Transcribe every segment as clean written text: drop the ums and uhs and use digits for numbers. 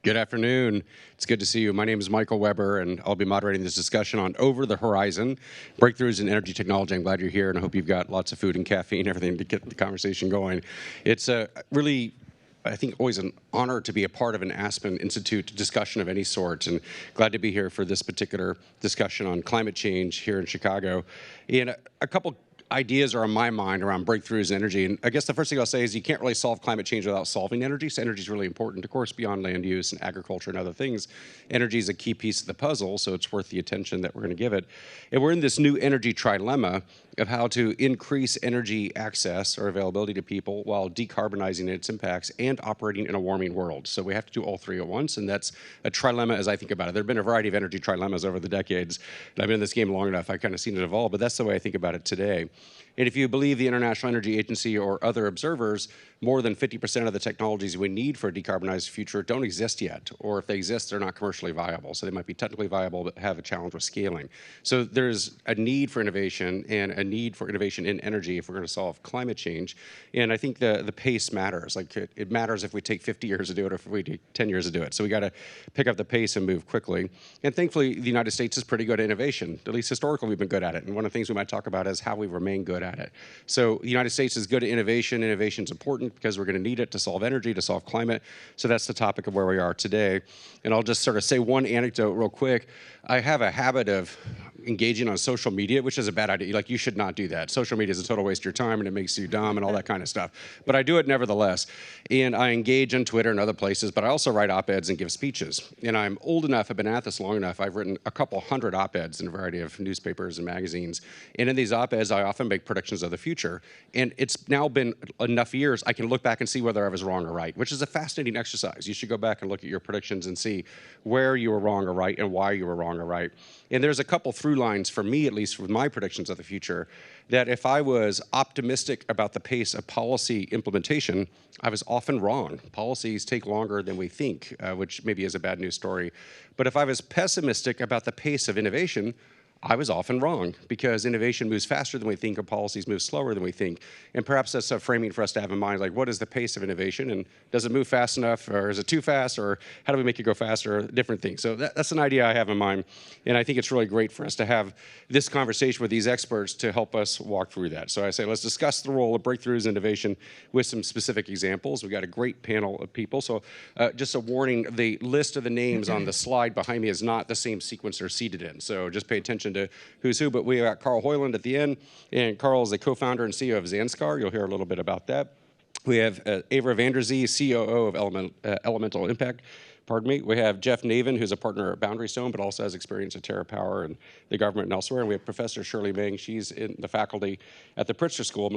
Good afternoon. It's good to see you. My name is Michael Weber, and I'll be moderating this discussion on Over the Horizon, Breakthroughs in Energy Technology. I'm glad you're here, and I hope you've got lots of food and caffeine and everything to get the conversation going. It's a really, I think, always an honor to be a part of an Aspen Institute discussion of any sort, and glad to be here for this particular discussion on climate change here in Chicago. And a couple ideas are on my mind around breakthroughs in energy. And I guess the first thing I'll say is you can't really solve climate change without solving energy. So energy is really important, of course, beyond land use and agriculture and other things. Energy is a key piece of the puzzle, so it's worth the attention that we're going to give it. And we're in this new energy trilemma of how to increase energy access or availability to people while decarbonizing its impacts and operating in a warming world. So we have to do all three at once, and that's a trilemma as I think about it. There have been a variety of energy trilemmas over the decades, and I've been in this game long enough, I've kind of seen it evolve, but that's the way I think about it today. And if you believe the International Energy Agency or other observers, more than 50% of the technologies we need for a decarbonized future don't exist yet, or if they exist, they're not commercially viable. So they might be technically viable, but have a challenge with scaling. So there's a need for innovation and a need for innovation in energy if we're going to solve climate change. And I think the pace matters. Like it matters if we take 50 years to do it or if we take 10 years to do it. So we got to pick up the pace and move quickly. And thankfully, the United States is pretty good at innovation. At least historically, we've been good at it. And one of the things we might talk about is how we remain good at it. So the United States is good at innovation. Innovation is important because we're going to need it to solve energy, to solve climate. So that's the topic of where we are today. And I'll just sort of say one anecdote real quick. I have a habit of engaging on social media, which is a bad idea. Like, you should not do that. Social media is a total waste of your time, and it makes you dumb and all that kind of stuff. But I do it nevertheless. And I engage on Twitter and other places, but I also write op-eds and give speeches. And I'm old enough, I've been at this long enough, I've written a couple hundred op-eds in a variety of newspapers and magazines. And in these op-eds, I often make predictions of the future. And it's now been enough years, I can look back and see whether I was wrong or right, which is a fascinating exercise. You should go back and look at your predictions and see where you were wrong or right and why you were wrong or right. And there's a couple through lines, for me at least, with my predictions of the future, that if I was optimistic about the pace of policy implementation, I was often wrong. Policies take longer than we think, which maybe is a bad news story. But if I was pessimistic about the pace of innovation, I was often wrong, because innovation moves faster than we think and policies move slower than we think. And perhaps that's a framing for us to have in mind, like, what is the pace of innovation, and does it move fast enough, or is it too fast, or how do we make it go faster, different things. So that's an idea I have in mind, and I think it's really great for us to have this conversation with these experts to help us walk through that. So I say, let's discuss the role of breakthroughs in innovation with some specific examples. We've got a great panel of people. So just a warning, the list of the names on the slide behind me is not the same sequence they're seated in. So just pay attention to who's who, but we got Carl Hoyland at the end, and Carl is the co-founder and CEO of Zanskar. You'll hear a little bit about that. We have Avra Vanderzee, COO of Elemental Impact. Pardon me. We have Jeff Naven, who's a partner at Boundary Stone, but also has experience at TerraPower and the government and elsewhere. And we have Professor Shirley Wang. She's in the faculty at the Pritzker School of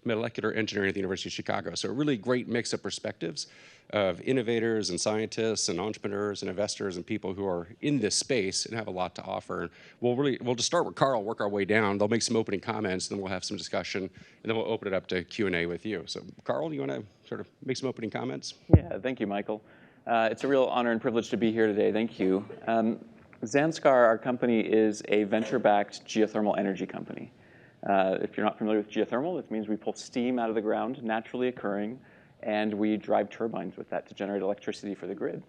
Molecular Engineering at the University of Chicago. So a really great mix of perspectives of innovators and scientists and entrepreneurs and investors and people who are in this space and have a lot to offer. And we'll just start with Carl, work our way down. They'll make some opening comments, then we'll have some discussion, and then we'll open it up to Q&A with you. So Carl, you want to sort of make some opening comments? Yeah, thank you, Michael. It's a real honor and privilege to be here today. Thank you. Zanskar, our company, is a venture-backed geothermal energy company. If you're not familiar with geothermal, it means we pull steam out of the ground, naturally occurring, and we drive turbines with that to generate electricity for the grid.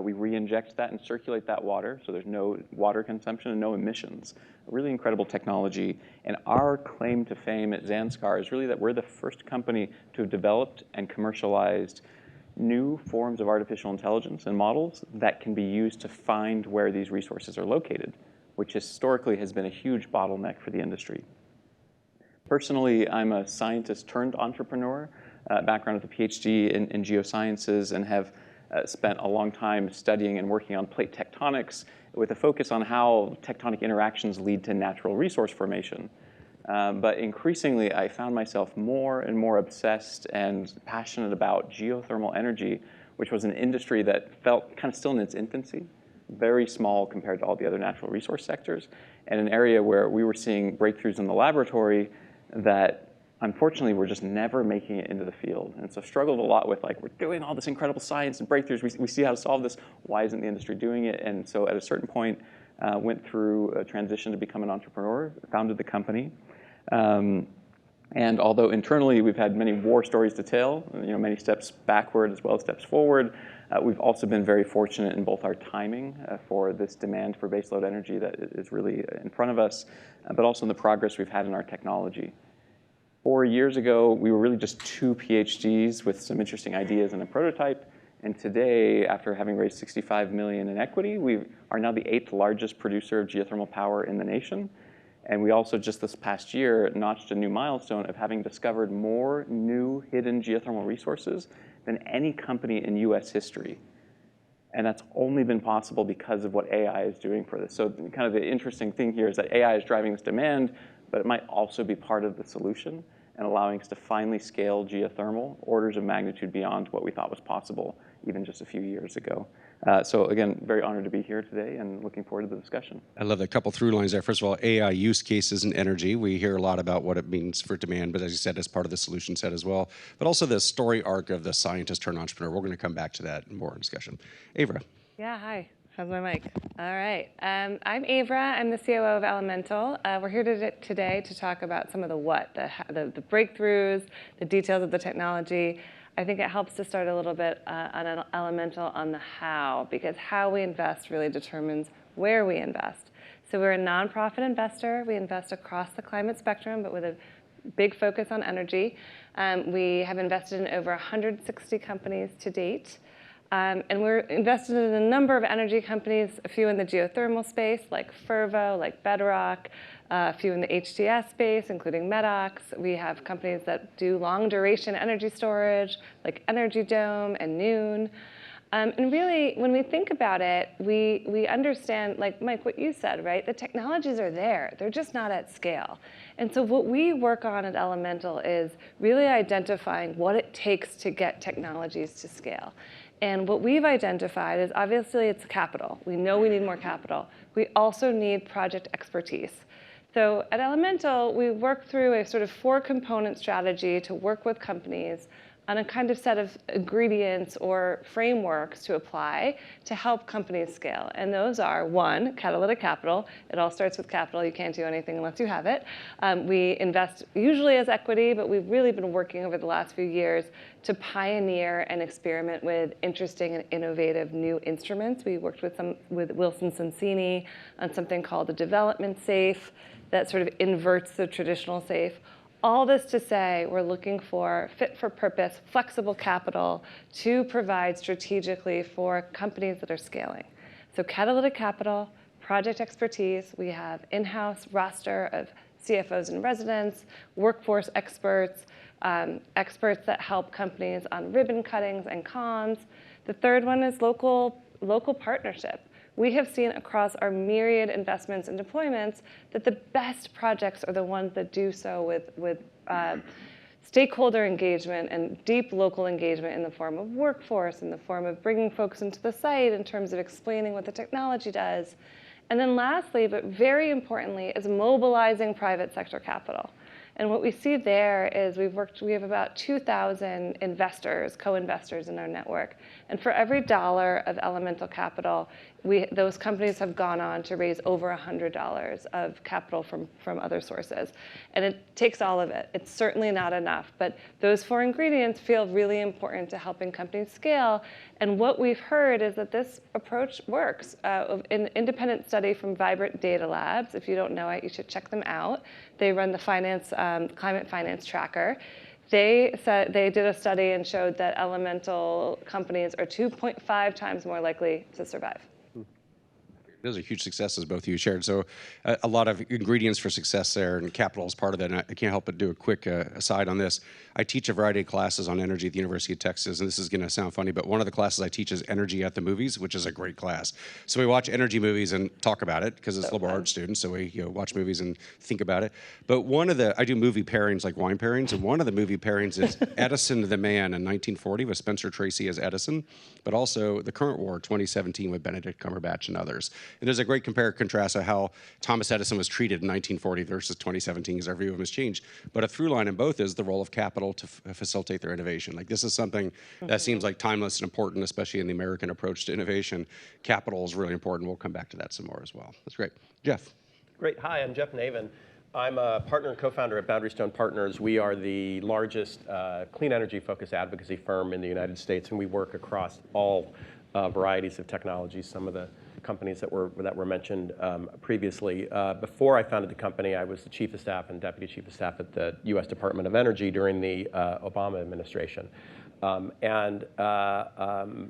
We re-inject that and circulate that water, so there's no water consumption and no emissions. A really incredible technology. And our claim to fame at Zanskar is really that we're the first company to have developed and commercialized new forms of artificial intelligence and models that can be used to find where these resources are located, which historically has been a huge bottleneck for the industry. Personally, I'm a scientist turned entrepreneur, background with a PhD in geosciences, and have spent a long time studying and working on plate tectonics with a focus on how tectonic interactions lead to natural resource formation. But increasingly, I found myself more and more obsessed and passionate about geothermal energy, which was an industry that felt kind of still in its infancy, very small compared to all the other natural resource sectors, and an area where we were seeing breakthroughs in the laboratory that unfortunately were just never making it into the field. And so struggled a lot with, like, we're doing all this incredible science and breakthroughs, we see how to solve this, why isn't the industry doing it? And so at a certain point, went through a transition to become an entrepreneur, founded the company. And although internally we've had many war stories to tell, many steps backward as well as steps forward, We've also been very fortunate in both our timing for this demand for baseload energy that is really in front of us, but also in the progress we've had in our technology. 4 years ago, we were really just 2 PhDs with some interesting ideas and a prototype. And today, after having raised $65 million in equity, we are now the 8th largest producer of geothermal power in the nation. And we also, just this past year, notched a new milestone of having discovered more new hidden geothermal resources than any company in US history. And that's only been possible because of what AI is doing for this. So kind of the interesting thing here is that AI is driving this demand, but it might also be part of the solution and allowing us to finally scale geothermal orders of magnitude beyond what we thought was possible even just a few years ago. So again, very honored to be here today and looking forward to the discussion. I love the couple through lines there. First of all, AI use cases in energy. We hear a lot about what it means for demand, but as you said, as part of the solution set as well. But also the story arc of the scientist turned entrepreneur. We're going to come back to that more in discussion. Avra. Yeah, hi. How's my mic? All right. I'm Avra. I'm the COO of Elemental. We're here today to talk about some of the what, the breakthroughs, the details of the technology. I think it helps to start a little bit on Elemental on the how, because how we invest really determines where we invest. So we're a nonprofit investor. We invest across the climate spectrum, but with a big focus on energy. We have invested in over 160 companies to date. And we're invested in a number of energy companies, a few in the geothermal space, like Fervo, like Bedrock, a few in the HTS space, including Medox. We have companies that do long-duration energy storage, like Energy Dome and Noon. And really, when we think about it, we understand, like Mike, what you said, right? The technologies are there. They're just not at scale. And so what we work on at Elemental is really identifying what it takes to get technologies to scale. And what we've identified is obviously it's capital. We know we need more capital. We also need project expertise. So at Elemental, we work through a sort of 4-component strategy to work with companies on a kind of set of ingredients or frameworks to apply to help companies scale. And those are, 1, catalytic capital. It all starts with capital. You can't do anything unless you have it. We invest usually as equity, but we've really been working over the last few years to pioneer and experiment with interesting and innovative new instruments. We worked with Wilson Sonsini on something called the development safe that sort of inverts the traditional safe. All this to say, we're looking for fit-for-purpose, flexible capital to provide strategically for companies that are scaling. So catalytic capital, project expertise. We have in-house roster of CFOs in residence, workforce experts, experts that help companies on ribbon cuttings and cons. The third one is local partnership. We have seen across our myriad investments and deployments that the best projects are the ones that do so with stakeholder engagement and deep local engagement in the form of workforce, in the form of bringing folks into the site in terms of explaining what the technology does. And then lastly, but very importantly, is mobilizing private sector capital. And what we see there is we have about 2,000 investors, co-investors in our network. And for every dollar of Elemental capital, those companies have gone on to raise over $100 of capital from other sources. And it takes all of it. It's certainly not enough, but those 4 ingredients feel really important to helping companies scale. And what we've heard is that this approach works. An independent study from Vibrant Data Labs, if you don't know it, you should check them out. They run the climate finance tracker. They did a study and showed that Elemental companies are 2.5 times more likely to survive. Those are huge successes both of you shared. So a lot of ingredients for success there, and capital is part of that. And I can't help but do a quick aside on this. I teach a variety of classes on energy at the University of Texas, and this is going to sound funny, but one of the classes I teach is Energy at the Movies, which is a great class. So we watch energy movies and talk about it because it's liberal arts students, so we watch movies and think about it. But I do movie pairings like wine pairings, and one of the movie pairings is Edison the Man in 1940 with Spencer Tracy as Edison, but also The Current War 2017 with Benedict Cumberbatch and others. And there's a great compare and contrast of how Thomas Edison was treated in 1940 versus 2017 as our view of him has changed. But a through line in both is the role of capital to facilitate their innovation. Like this is something that seems like timeless and important, especially in the American approach to innovation. Capital is really important. We'll come back to that some more as well. That's great. Jeff. Great. Hi, I'm Jeff Naven. I'm a partner and co-founder at Boundary Stone Partners. We are the largest clean energy-focused advocacy firm in the United States, and we work across all varieties of technologies, some of the companies that were mentioned previously. Before I founded the company, I was the chief of staff and deputy chief of staff at the U.S. Department of Energy during the Obama administration. But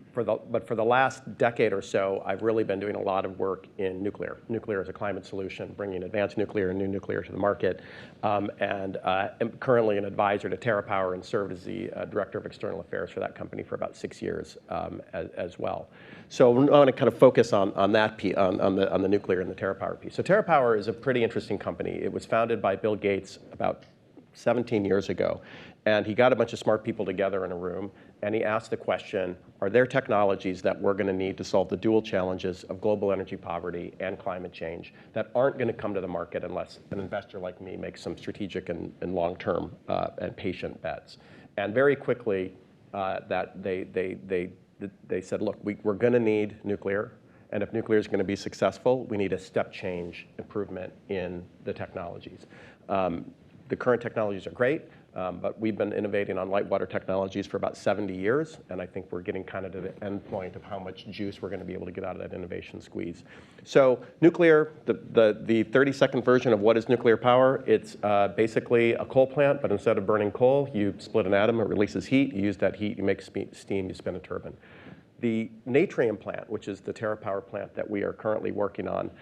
for the last decade or so, I've really been doing a lot of work in nuclear. Nuclear as a climate solution, bringing advanced nuclear and new nuclear to the market. I'm currently an advisor to TerraPower and served as the director of external affairs for that company for about 6 years as well. So I want to kind of focus on that piece, on the nuclear and the TerraPower piece. So TerraPower is a pretty interesting company. It was founded by Bill Gates about 17 years ago. And he got a bunch of smart people together in a room, and he asked the question, are there technologies that we're going to need to solve the dual challenges of global energy poverty and climate change that aren't going to come to the market unless an investor like me makes some strategic and long-term and patient bets? And very quickly, they said, look, we're going to need nuclear. And if nuclear is going to be successful, we need a step change improvement in the technologies. The current technologies are great. But we've been innovating on light water technologies for about 70 years, and I think we're getting kind of to the end point of how much juice we're going to be able to get out of that innovation squeeze. So nuclear, the 30-second version of what is nuclear power, it's basically a coal plant, but instead of burning coal, you split an atom, it releases heat, you use that heat, you make steam, you spin a turbine. The Natrium plant, which is the TerraPower plant that we are currently working on,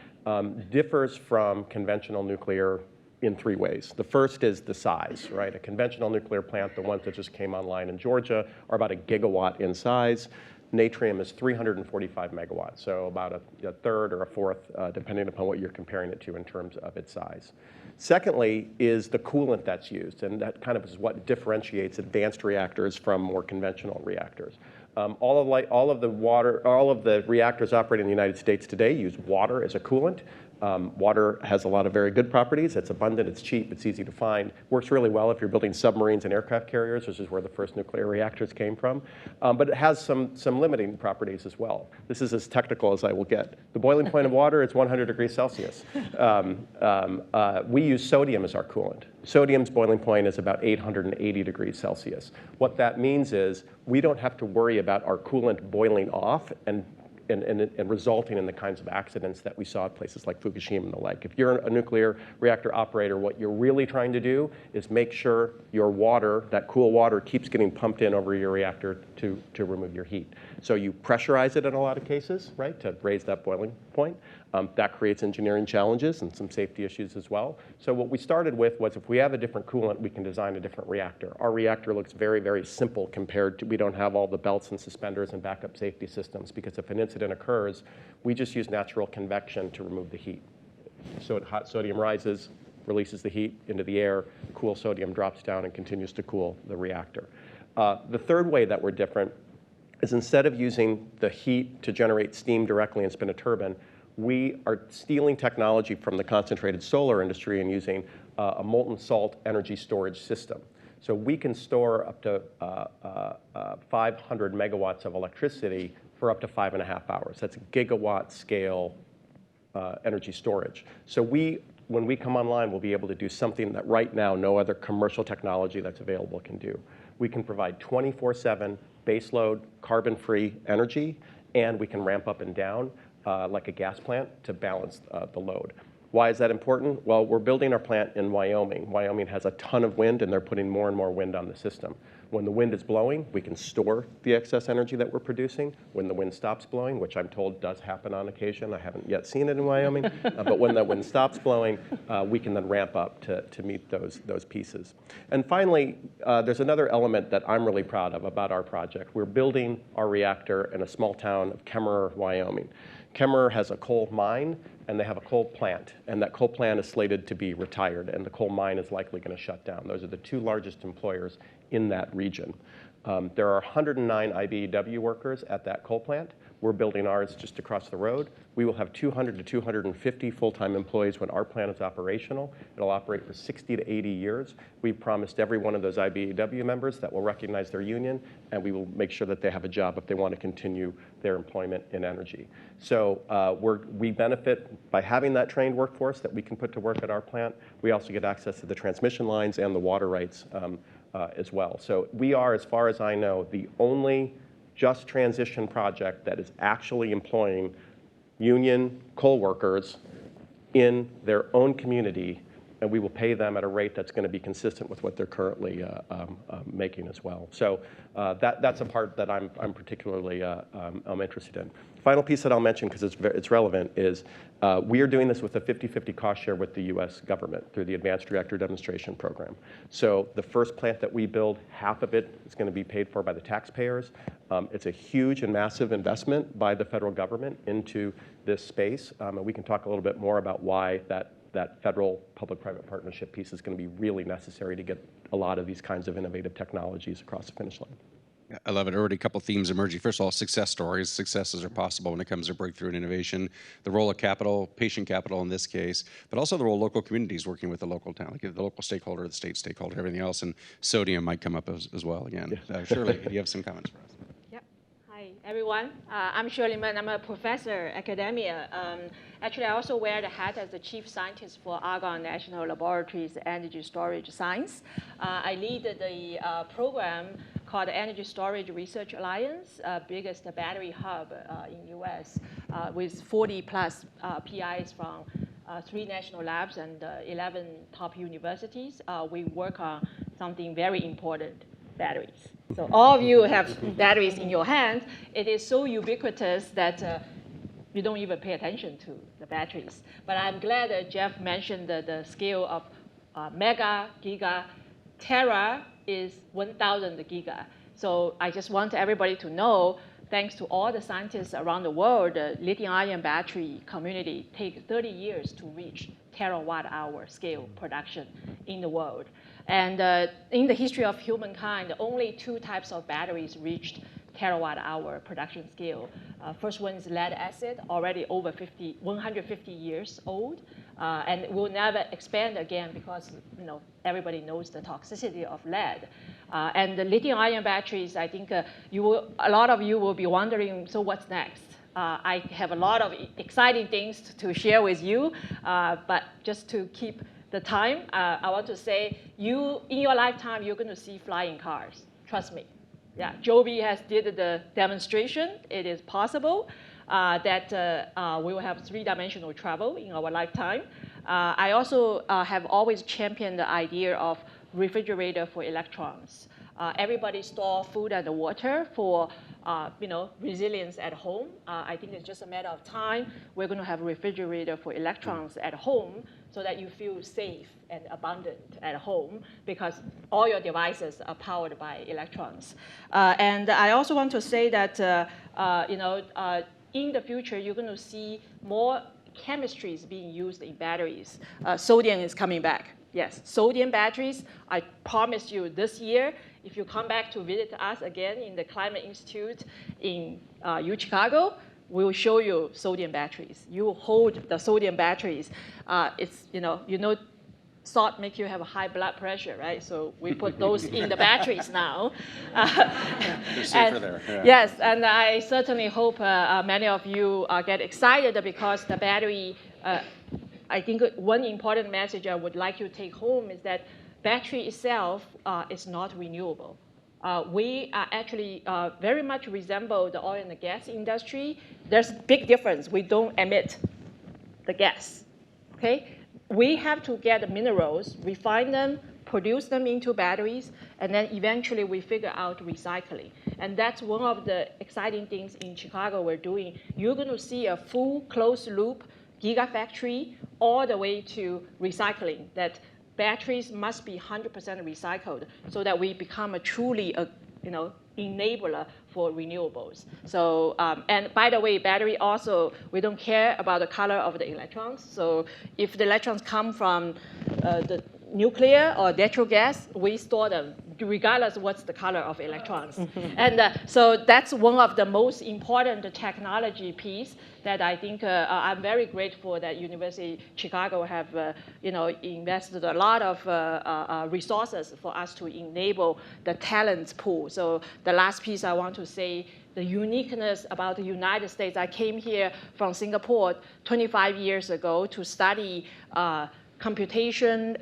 differs from conventional nuclear in 3 ways. The first is the size, right? A conventional nuclear plant, the ones that just came online in Georgia, are about 1 gigawatt in size. Natrium is 345 megawatts, so about a third or a fourth, depending upon what you're comparing it to in terms of its size. Secondly is the coolant that's used, and that kind of is what differentiates advanced reactors from more conventional reactors. All of the reactors operating in the United States today use water as a coolant. Water has a lot of very good properties. It's abundant, it's cheap, it's easy to find. Works really well if you're building submarines and aircraft carriers, which is where the first nuclear reactors came from. But it has some limiting properties as well. This is as technical as I will get. The boiling point of water is 100 degrees Celsius. We use sodium as our coolant. Sodium's boiling point is about 880 degrees Celsius. What that means is we don't have to worry about our coolant boiling off and resulting in the kinds of accidents that we saw at places like Fukushima and the like. If you're a nuclear reactor operator, what you're really trying to do is make sure your water, that cool water, keeps getting pumped in over your reactor to remove your heat. So you pressurize it in a lot of cases, right, to raise that boiling point. That creates engineering challenges and some safety issues as well. So what we started with was if we have a different coolant, we can design a different reactor. Our reactor looks very, very simple compared to, we don't have all the belts and suspenders and backup safety systems because if an incident occurs, we just use natural convection to remove the heat. So hot sodium rises, releases the heat into the air, cool sodium drops down and continues to cool the reactor. The third way that we're different is instead of using the heat to generate steam directly and spin a turbine, we are stealing technology from the concentrated solar industry and using a molten salt energy storage system. So we can store up to 500 megawatts of electricity for up to 5.5 hours. That's gigawatt scale energy storage. So when we come online, we'll be able to do something that right now no other commercial technology that's available can do. We can provide 24/7 baseload carbon-free energy, and we can ramp up and down like a gas plant to balance the load. Why is that important? Well, we're building our plant in Wyoming. Wyoming has a ton of wind, and they're putting more and more wind on the system. When the wind is blowing, we can store the excess energy that we're producing. When the wind stops blowing, which I'm told does happen on occasion, I haven't yet seen it in Wyoming, but when the wind stops blowing, we can then ramp up to meet those pieces. And finally, there's another element that I'm really proud of about our project. We're building our reactor in a small town of Kemmerer, Wyoming. Kemmerer has a coal mine, and they have a coal plant, and that coal plant is slated to be retired, and the coal mine is likely going to shut down. Those are the 2 largest employers in that region. There are 109 IBEW workers at that coal plant, We're building ours just across the road. We will have 200 to 250 full-time employees when our plant is operational. It'll operate for 60 to 80 years. We've promised every one of those IBEW members that we'll recognize their union, and we will make sure that they have a job if they want to continue their employment in energy. So we benefit by having that trained workforce that we can put to work at our plant. We also get access to the transmission lines and the water rights as well. So we are, as far as I know, the only just transition project that is actually employing union coal workers in their own community, and we will pay them at a rate that's going to be consistent with what they're currently making as well. So that's a part that I'm particularly interested in. Final piece that I'll mention, because it's relevant, is we are doing this with a 50-50 cost share with the US government through the Advanced Reactor Demonstration Program. So the first plant that we build, half of it is going to be paid for by the taxpayers. It's a huge and massive investment by the federal government into this space, and we can talk a little bit more about why that federal public-private partnership piece is going to be really necessary to get a lot of these kinds of innovative technologies across the finish line. I love it. Already a couple themes emerging. First of all, success stories. Successes are possible when it comes to breakthrough and innovation. The role of capital, patient capital in this case, but also the role of local communities working with the local town, like the local stakeholder, the state stakeholder, everything else. And sodium might come up as well again. Yeah. Shirley, do you have some comments for us? Yep. Hi, everyone. I'm Shirley Wang. I'm a professor at academia. Actually, I also wear the hat as the chief scientist for Argonne National Laboratory's Energy Storage Science. I lead the program called the Energy Storage Research Alliance, biggest battery hub in US, with 40 plus PIs from 3 national labs and 11 top universities. We work on something very important, batteries. So all of you have batteries in your hands. It is so ubiquitous that you don't even pay attention to the batteries. But I'm glad that Jeff mentioned the scale of mega, giga, tera is 1,000 giga. So I just want everybody to know, thanks to all the scientists around the world, the lithium-ion battery community takes 30 years to reach terawatt-hour scale production in the world. And in the history of humankind, only 2 types of batteries reached terawatt-hour production scale. First one is lead acid, already over 150 years old, and will never expand again because everybody knows the toxicity of lead. And the lithium-ion batteries, I think a lot of you will be wondering, so what's next? I have a lot of exciting things to share with you, but just to keep the time, I want to say, in your lifetime, you're going to see flying cars. Trust me. Yeah, Joby has did the demonstration. It is possible that we will have 3-dimensional travel in our lifetime. I also have always championed the idea of refrigerator for electrons. Everybody store food and water for resilience at home. I think it's just a matter of time. We're going to have a refrigerator for electrons at home so that you feel safe and abundant at home because all your devices are powered by electrons. And I also want to say that in the future, you're going to see more chemistries being used in batteries. Sodium is coming back. Yes, sodium batteries, I promise you this year, if you come back to visit us again in the Climate Institute in Chicago, we will show you sodium batteries. You hold the sodium batteries. It's, salt makes you have a high blood pressure, right? So we put those in the batteries now. They're safer there. Yeah. Yes, and I certainly hope many of you get excited because the battery, I think one important message I would like you to take home is that battery itself is not renewable. We are actually very much resemble the oil and the gas industry. There's a big difference. We don't emit the gas, okay? We have to get the minerals, refine them, produce them into batteries, and then eventually we figure out recycling. And that's one of the exciting things in Chicago we're doing. You're going to see a full closed loop gigafactory all the way to recycling, that batteries must be 100% recycled so that we become a truly enabler for renewables. So, and by the way, battery also, we don't care about the color of the electrons. So if the electrons come from the nuclear or natural gas, we store them regardless what's the color of electrons. And so that's one of the most important technology piece that I think I'm very grateful that University of Chicago have invested a lot of resources for us to enable the talent pool. So the last piece I want to say, the uniqueness about the United States. I came here from Singapore 25 years ago to study computation,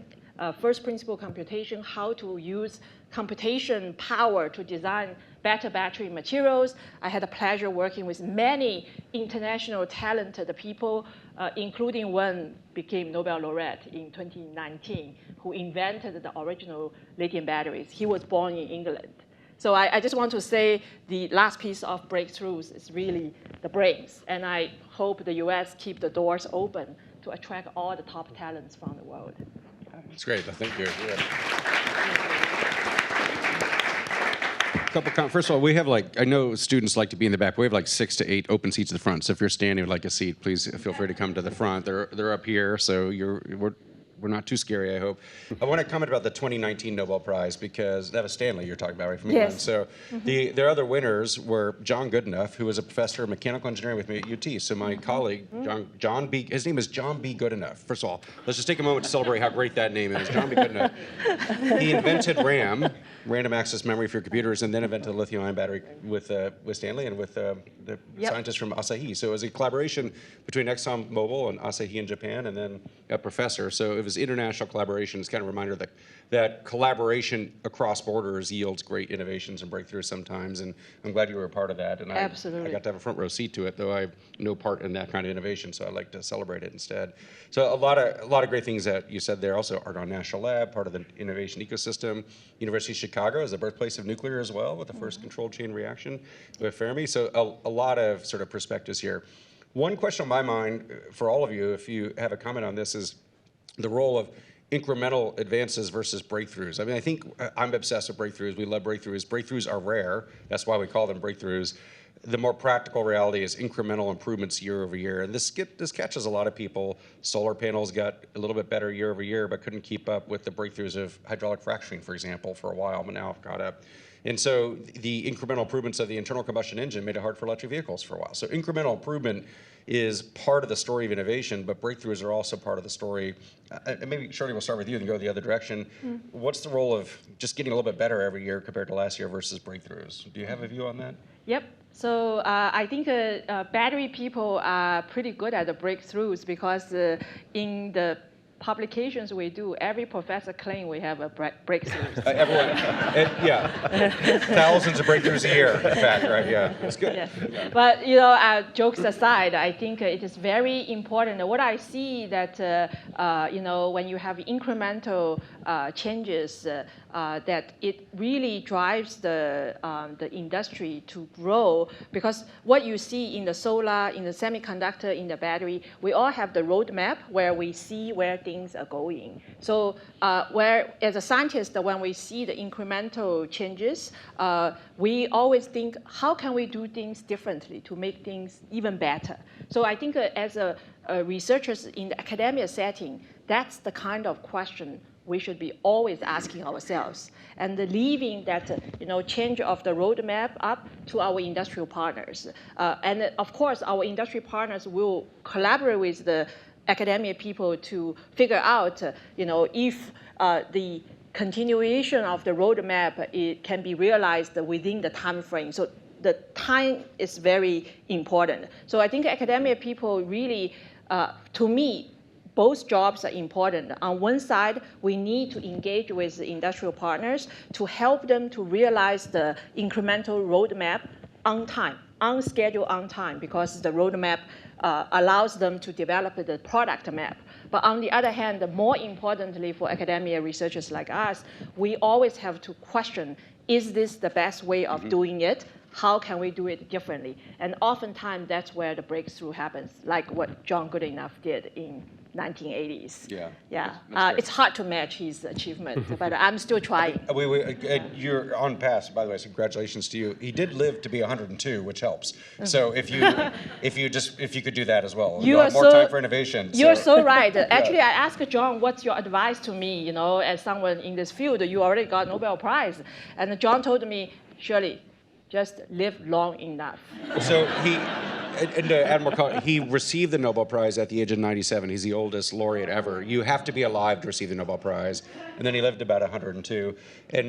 first principle computation, how to use computation power to design better battery materials. I had the pleasure working with many international talented people, including one became Nobel laureate in 2019, who invented the original lithium batteries. He was born in England. So I just want to say the last piece of breakthroughs is really the brains. And I hope the US keep the doors open to attract all the top talents from the world. That's great. Thank you. First of all, we have I know students like to be in the back, but we have 6 to 8 open seats at the front. So if you're standing with a seat, please feel free to come to the front. They're up here, so we're not too scary, I hope. I want to comment about the 2019 Nobel Prize because that was Stanley you're talking about, right, from England. Yes. So their other winners were John Goodenough, who was a professor of mechanical engineering with me at UT. So my colleague, his name is John B. Goodenough. First of all, let's just take a moment to celebrate how great that name is, John B. Goodenough. He invented RAM, random access memory for computers, and then invented the lithium-ion battery with Stanley and with the scientists from Asahi. So it was a collaboration between ExxonMobil and Asahi in Japan, and then a professor. So it was international collaboration. It's kind of a reminder that collaboration across borders yields great innovations and breakthroughs sometimes. And I'm glad you were a part of that. And Absolutely. I got to have a front row seat to it, though I have no part in that kind of innovation. So I'd like to celebrate it instead. So a lot of great things that you said there. Also, Argonne National Lab, part of the innovation ecosystem. University of Chicago is the birthplace of nuclear as well, with the first controlled chain reaction with Fermi. So a lot of sort of perspectives here. One question on my mind for all of you, if you have a comment on this, is the role of incremental advances versus breakthroughs. I mean, I think I'm obsessed with breakthroughs. We love breakthroughs. Breakthroughs are rare. That's why we call them breakthroughs. The more practical reality is incremental improvements year over year. And this catches a lot of people. Solar panels got a little bit better year over year, but couldn't keep up with the breakthroughs of hydraulic fracturing, for example, for a while, but now have caught up. And so the incremental improvements of the internal combustion engine made it hard for electric vehicles for a while. So incremental improvement is part of the story of innovation, but breakthroughs are also part of the story. And maybe, Shirley, we'll start with you and go the other direction. What's the role of just getting a little bit better every year compared to last year versus breakthroughs? Do you have a view on that? Yep. So I think battery people are pretty good at the breakthroughs because in the publications we do, every professor claims we have a breakthrough. Everyone, thousands of breakthroughs a year, in fact, right? Yeah, that's good. Yes. But jokes aside, I think it is very important. What I see that when you have incremental changes, that it really drives the industry to grow, because what you see in the solar, in the semiconductor, in the battery, we all have the roadmap where we see where things are going. So where, as a scientist, when we see the incremental changes, we always think, how can we do things differently to make things even better? So I think as researchers in the academia setting, that's the kind of question we should be always asking ourselves, and leaving that change of the roadmap up to our industrial partners. And of course, our industry partners will collaborate with the academia people to figure out if the continuation of the roadmap can be realized within the time frame. So the time is very important. So I think academia people really, to me, both jobs are important. On one side, we need to engage with the industrial partners to help them to realize the incremental roadmap on time, on schedule, on time, because the roadmap allows them to develop the product map. But on the other hand, more importantly for academia researchers like us, we always have to question, is this the best way of doing it? How can we do it differently? And oftentimes, that's where the breakthrough happens, like what John Goodenough did in 1980s. Yeah. Yeah. That's great. It's hard to match his achievement, but I'm still trying. You're on pass, by the way. So congratulations to you. He did live to be 102, which helps. So if you could do that as well, you'll have more time for innovation. You're so right. Actually, I asked John, "What's your advice to me? You know, as someone in this field, you already got Nobel Prize." And John told me, "Shirley, just live long enough." So and to add more color, he received the Nobel Prize at the age of 97. He's the oldest laureate ever. You have to be alive to receive the Nobel Prize. And then he lived about 102. And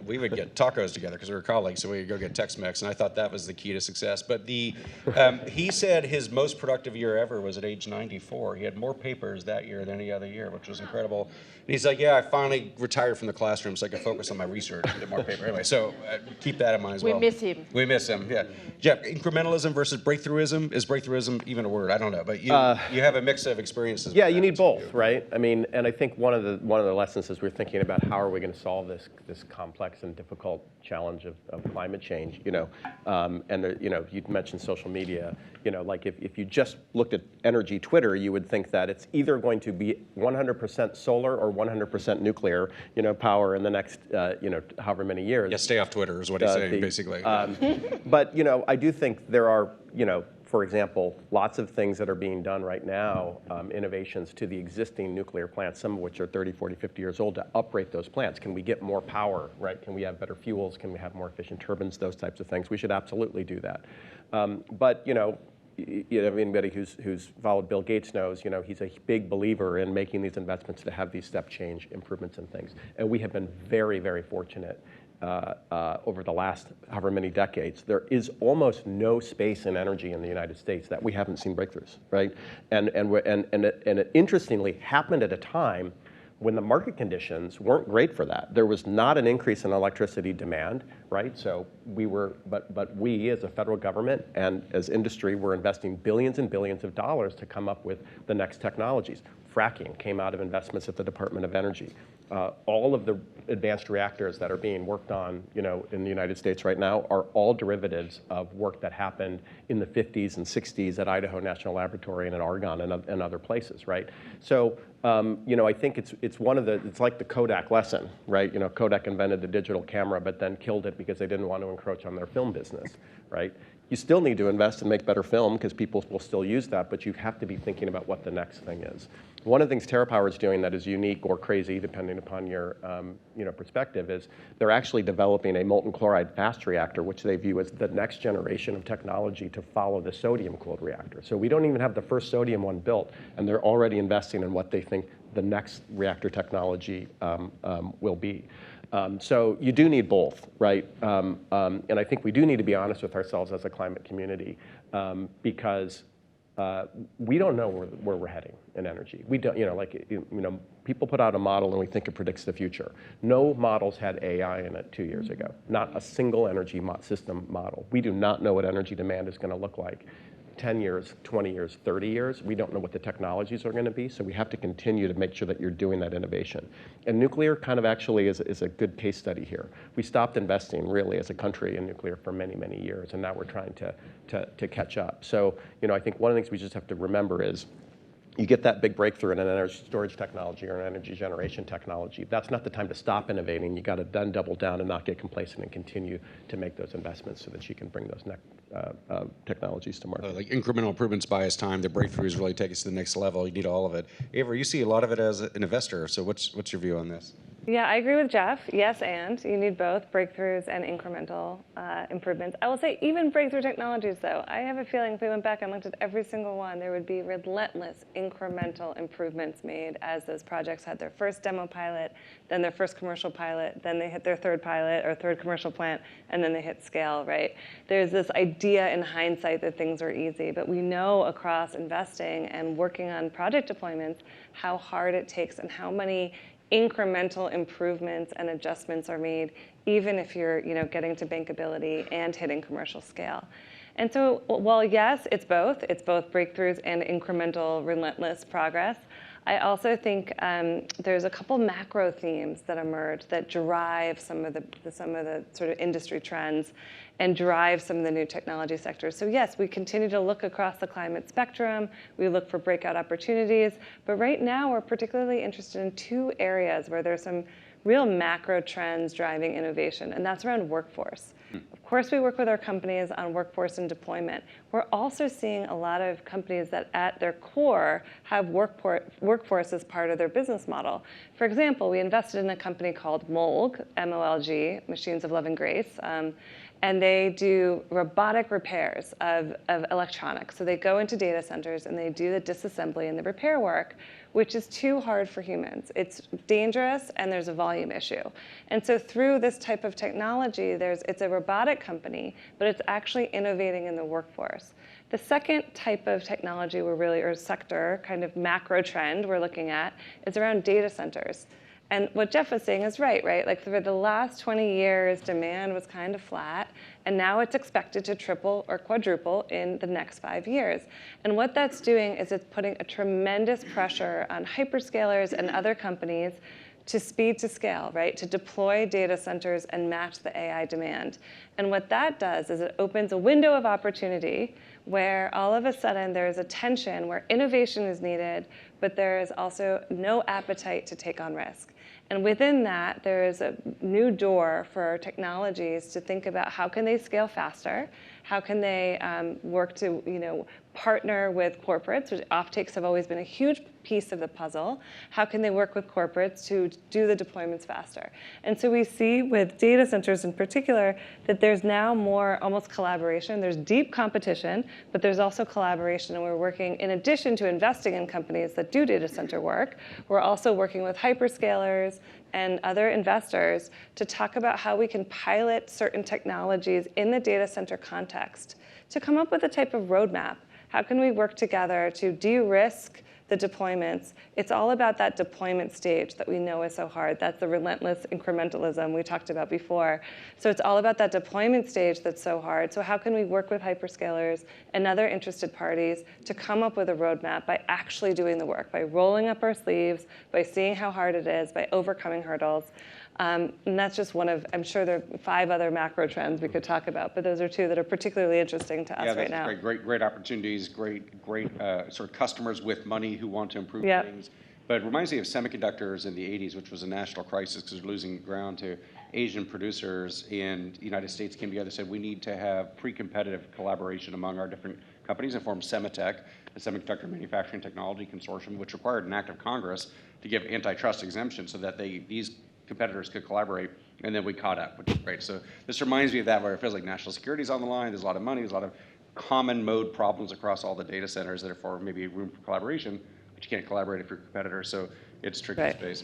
we would get tacos together because we were colleagues, so we would go get Tex-Mex, and I thought that was the key to success. But he said his most productive year ever was at age 94. He had more papers that year than any other year, which was incredible. And he's like, yeah, I finally retired from the classroom so I could focus on my research and get more paper. Anyway, so keep that in mind as well. We miss him. We miss him, yeah. Jeff, incrementalism versus breakthroughism. Is breakthroughism even a word? I don't know, but you have a mix of experiences. Yeah, you need both, right? I mean, and I think one of the lessons is we're thinking about how are we going to solve this complex and difficult challenge of climate change. You know, and there, you know, you mentioned social media. You know, like if you just looked at energy Twitter, you would think that it's either going to be 100% solar or 100% nuclear, you know, power in the next, you know, however many years. Yeah, stay off Twitter is what he's saying, basically. But, you know, I do think there are, you know, for example, lots of things that are being done right now, innovations to the existing nuclear plants, some of which are 30, 40, 50 years old, to uprate those plants. Can we get more power, right? Can we have better fuels? Can we have more efficient turbines? Those types of things. We should absolutely do that. But, you know, anybody who's followed Bill Gates knows, you know, he's a big believer in making these investments to have these step change improvements and things. And we have been very, very fortunate over the last however many decades. There is almost no space in energy in the United States that we haven't seen breakthroughs, right? And it interestingly happened at a time when the market conditions weren't great for that. There was not an increase in electricity demand, right? So but we as a federal government and as industry were investing billions and billions of dollars to come up with the next technologies. Fracking came out of investments at the Department of Energy. All of the advanced reactors that are being worked on, you know, in the United States right now are all derivatives of work that happened in the 50s and 60s at Idaho National Laboratory and at Argonne and other places, right? So, you know, I think it's like the Kodak lesson, right? You know, Kodak invented the digital camera, but then killed it because they didn't want to encroach on their film business, right? You still need to invest and make better film because people will still use that, but you have to be thinking about what the next thing is. One of the things TerraPower is doing that is unique or crazy, depending upon your you know, perspective, is they're actually developing a molten chloride fast reactor, which they view as the next generation of technology to follow the sodium-cooled reactor. So we don't even have the first sodium one built, and they're already investing in what they think the next reactor technology will be. So you do need both, right? And I think we do need to be honest with ourselves as a climate community because we don't know where we're heading in energy. We don't, you know, like, you know, people put out a model and we think it predicts the future. No models had AI in it 2 years ago. Not a single energy system model. We do not know what energy demand is going to look like 10 years, 20 years, 30 years. We don't know what the technologies are going to be, so we have to continue to make sure that you're doing that innovation. And nuclear kind of actually is a good case study here. We stopped investing really as a country in nuclear for many, many years, and now we're trying to catch up. So, you know, I think one of the things we just have to remember is you get that big breakthrough in an energy storage technology or an energy generation technology, that's not the time to stop innovating. You got to then double down and not get complacent and continue to make those investments so that you can bring those technologies to market. Like incremental improvements buy us time. The breakthroughs really take us to the next level. You need all of it. Ava, you see a lot of it as an investor. So what's your view on this? Yeah, I agree with Jeff. Yes, and you need both breakthroughs and incremental improvements. I will say even breakthrough technologies, though, I have a feeling if we went back and looked at every single one, there would be relentless incremental improvements made as those projects had their first demo pilot, then their first commercial pilot, then they hit their third pilot or third commercial plant, and then they hit scale, right? There's this idea in hindsight that things are easy, but we know across investing and working on project deployments how hard it takes and how many incremental improvements and adjustments are made, even if you're, you know, getting to bankability and hitting commercial scale. And so, while yes, it's both breakthroughs and incremental, relentless progress. I also think there's a couple macro themes that emerge that drive some of the sort of industry trends and drive some of the new technology sectors. So yes, we continue to look across the climate spectrum. We look for breakout opportunities. But right now, we're particularly interested in two areas where there's some real macro trends driving innovation, and that's around workforce. Of course, we work with our companies on workforce and deployment. We're also seeing a lot of companies that at their core have workforce as part of their business model. For example, we invested in a company called MOLG, M-O-L-G, Machines of Love and Grace, and they do robotic repairs of electronics. So they go into data centers and they do the disassembly and the repair work, which is too hard for humans. It's dangerous and there's a volume issue. And so through this type of technology, it's a robotic company, but it's actually innovating in the workforce. The second type of technology or sector, kind of macro trend we're looking at is around data centers. And what Jeff was saying is right? Like for the last 20 years, demand was kind of flat, and now it's expected to triple or quadruple in the next 5 years. And what that's doing is it's putting a tremendous pressure on hyperscalers and other companies to speed to scale, right? To deploy data centers and match the AI demand. And what that does is it opens a window of opportunity where all of a sudden there's a tension where innovation is needed, but there is also no appetite to take on risk. And within that, there is a new door for technologies to think about how can they scale faster, how can they work to partner with corporates, which offtakes have always been a huge piece of the puzzle. How can they work with corporates to do the deployments faster? And so we see with data centers in particular that there's now more almost collaboration. There's deep competition, but there's also collaboration. And we're working, in addition to investing in companies that do data center work, we're also working with hyperscalers and other investors to talk about how we can pilot certain technologies in the data center context to come up with a type of roadmap. How can we work together to de-risk the deployments? It's all about that deployment stage that we know is so hard. That's the relentless incrementalism we talked about before. So it's all about that deployment stage that's so hard. So how can we work with hyperscalers and other interested parties to come up with a roadmap by actually doing the work, by rolling up our sleeves, by seeing how hard it is, by overcoming hurdles? And that's just one of, I'm sure there are 5 other macro trends we could talk about, but those are 2 that are particularly interesting to us right now. Great opportunities, great sort of customers with money who want to improve things. But it reminds me of semiconductors in the 80s, which was a national crisis because they're losing ground to Asian producers. And the United States came together and said, we need to have pre-competitive collaboration among our different companies and formed Semitech, the Semiconductor Manufacturing Technology Consortium, which required an act of Congress to give antitrust exemption so that these competitors could collaborate, and then we caught up, which is great. So this reminds me of that, where it feels like national security is on the line. There's a lot of money. There's a lot of common mode problems across all the data centers that are for maybe room for collaboration, but you can't collaborate if you're a competitor. So it's a tricky space.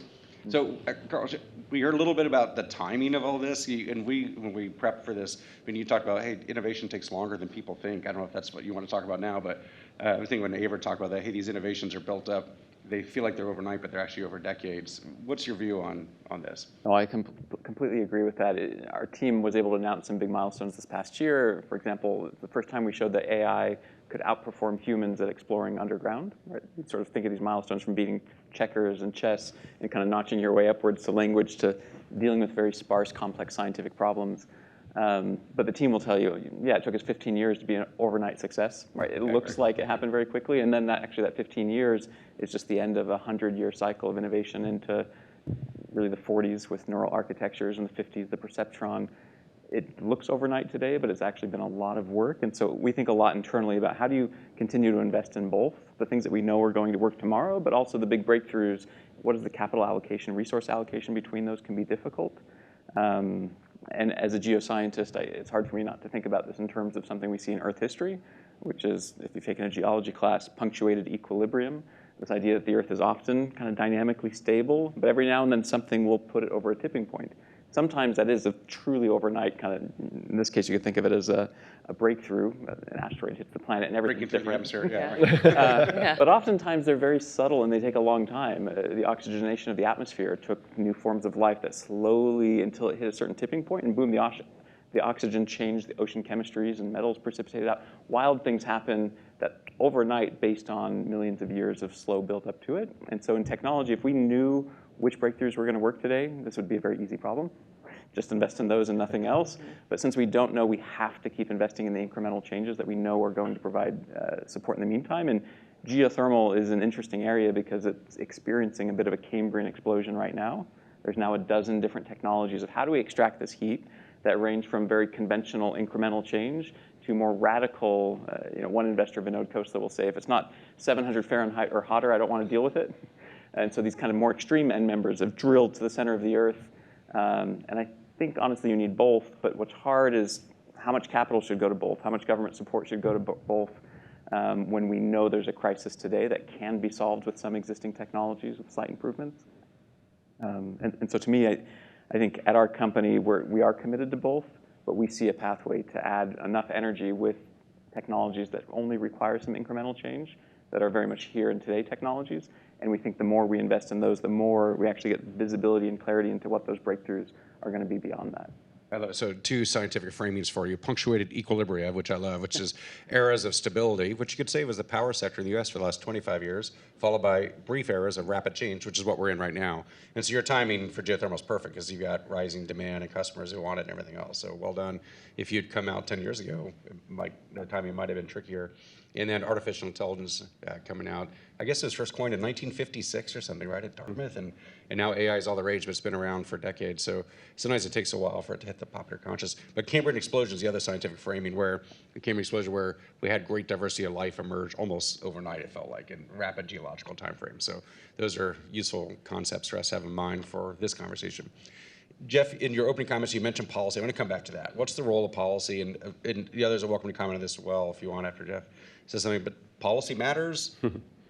So, Carl, we heard a little bit about the timing of all this, and when we prepped for this, when you talked about, hey, innovation takes longer than people think. I don't know if that's what you want to talk about now, but I think when Ava talked about that, hey, these innovations are built up. They feel like they're overnight, but they're actually over decades. What's your view on this? No, I completely agree with that. Our team was able to announce some big milestones this past year. For example, the first time we showed that AI could outperform humans at exploring underground. Right? You sort of think of these milestones from beating checkers and chess and kind of notching your way upwards to language to dealing with very sparse, complex scientific problems. But the team will tell you, yeah, it took us 15 years to be an overnight success. Right? It looks like it happened very quickly, and then that 15 years is just the end of a 100-year cycle of innovation into really the 40s with neural architectures and the 50s, the perceptron. It looks overnight today, but it's actually been a lot of work. And so we think a lot internally about how do you continue to invest in both the things that we know are going to work tomorrow, but also the big breakthroughs. What is the capital allocation, resource allocation between those can be difficult. And as a geoscientist, it's hard for me not to think about this in terms of something we see in Earth history, which is, if you've taken a geology class, punctuated equilibrium. This idea that the Earth is often kind of dynamically stable, but every now and then something will put it over a tipping point. Sometimes that is a truly overnight kind of, in this case, you could think of it as a breakthrough. An asteroid hits the planet and everything's different. But oftentimes they're very subtle and they take a long time. The oxygenation of the atmosphere took new forms of life that slowly, until it hit a certain tipping point, and boom, the oxygen changed the ocean chemistries and metals precipitated out. Wild things happen that overnight based on millions of years of slow build up to it. And so in technology, if we knew which breakthroughs were going to work today, this would be a very easy problem. Just invest in those and nothing else. But since we don't know, we have to keep investing in the incremental changes that we know are going to provide support in the meantime. And geothermal is an interesting area because it's experiencing a bit of a Cambrian explosion right now. There's now a dozen different technologies of how do we extract this heat that range from very conventional incremental change to more radical, one investor, Vinod Khosla, will say, if it's not 700 Fahrenheit or hotter, I don't want to deal with it. And so these kind of more extreme end members have drilled to the center of the earth. And I think, honestly, you need both. But what's hard is how much capital should go to both, how much government support should go to both when we know there's a crisis today that can be solved with some existing technologies with slight improvements. And so to me, I think at our company, we are committed to both, but we see a pathway to add enough energy with technologies that only require some incremental change that are very much here in today technologies. And we think the more we invest in those, the more we actually get visibility and clarity into what those breakthroughs are going to be beyond that. I love it. So two scientific framings for you. Punctuated equilibria, which I love, which is eras of stability, which you could say was the power sector in the US for the last 25 years, followed by brief eras of rapid change, which is what we're in right now. And so your timing for geothermal is perfect because you've got rising demand and customers who want it and everything else. So well done. If you'd come out 10 years ago, the timing might have been trickier. And then artificial intelligence coming out. I guess it was first coined in 1956 or something, right, at Dartmouth. And now AI is all the rage, but it's been around for decades. So sometimes it takes a while for it to hit the popular conscious. But Cambrian explosion is the other scientific framing where the Cambrian explosion, where we had great diversity of life emerge almost overnight, it felt like, in rapid geological time frames. So those are useful concepts for us to have in mind for this conversation. Jeff, in your opening comments, you mentioned policy. I want to come back to that. What's the role of policy? And the others are welcome to comment on this as well if you want after Jeff says something. But policy matters.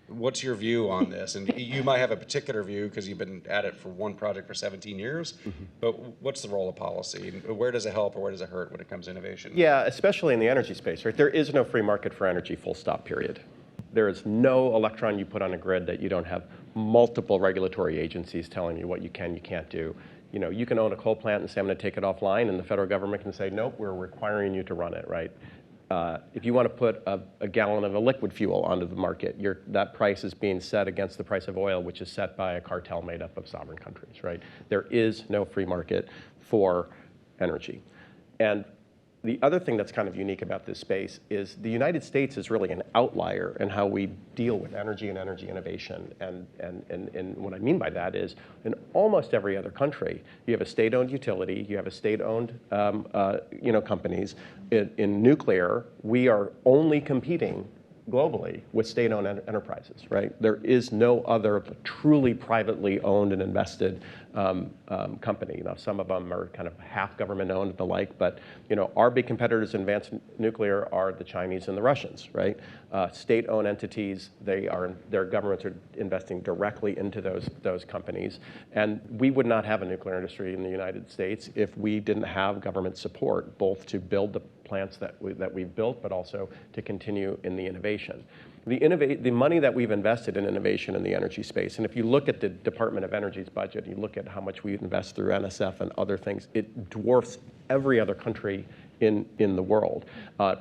What's your view on this? And you might have a particular view because you've been at it for one project for 17 years. But what's the role of policy? And where does it help or where does it hurt when it comes to innovation? Yeah, especially in the energy space, right? There is no free market for energy, full stop, period. There is no electron you put on a grid that you don't have multiple regulatory agencies telling you what you can, you can't do. You can own a coal plant and say, I'm going to take it offline, and the federal government can say, nope, we're requiring you to run it, right? If you want to put a gallon of a liquid fuel onto the market, that price is being set against the price of oil, which is set by a cartel made up of sovereign countries, right? There is no free market for energy. And the other thing that's kind of unique about this space is the United States is really an outlier in how we deal with energy and energy innovation. And what I mean by that is in almost every other country, you have a state-owned utility, you have a state-owned companies. In nuclear, we are only competing globally with state-owned enterprises, right? There is no other truly privately owned and invested company. Now, some of them are kind of half government-owned and the like, but our big competitors in advanced nuclear are the Chinese and the Russians, right? State-owned entities, their governments are investing directly into those companies, and we would not have a nuclear industry in the United States if we didn't have government support, both to build the plants that we've built, but also to continue in the innovation. The money that we've invested in innovation in the energy space, and if you look at the Department of Energy's budget, you look at how much we invest through NSF and other things, it dwarfs every other country in the world,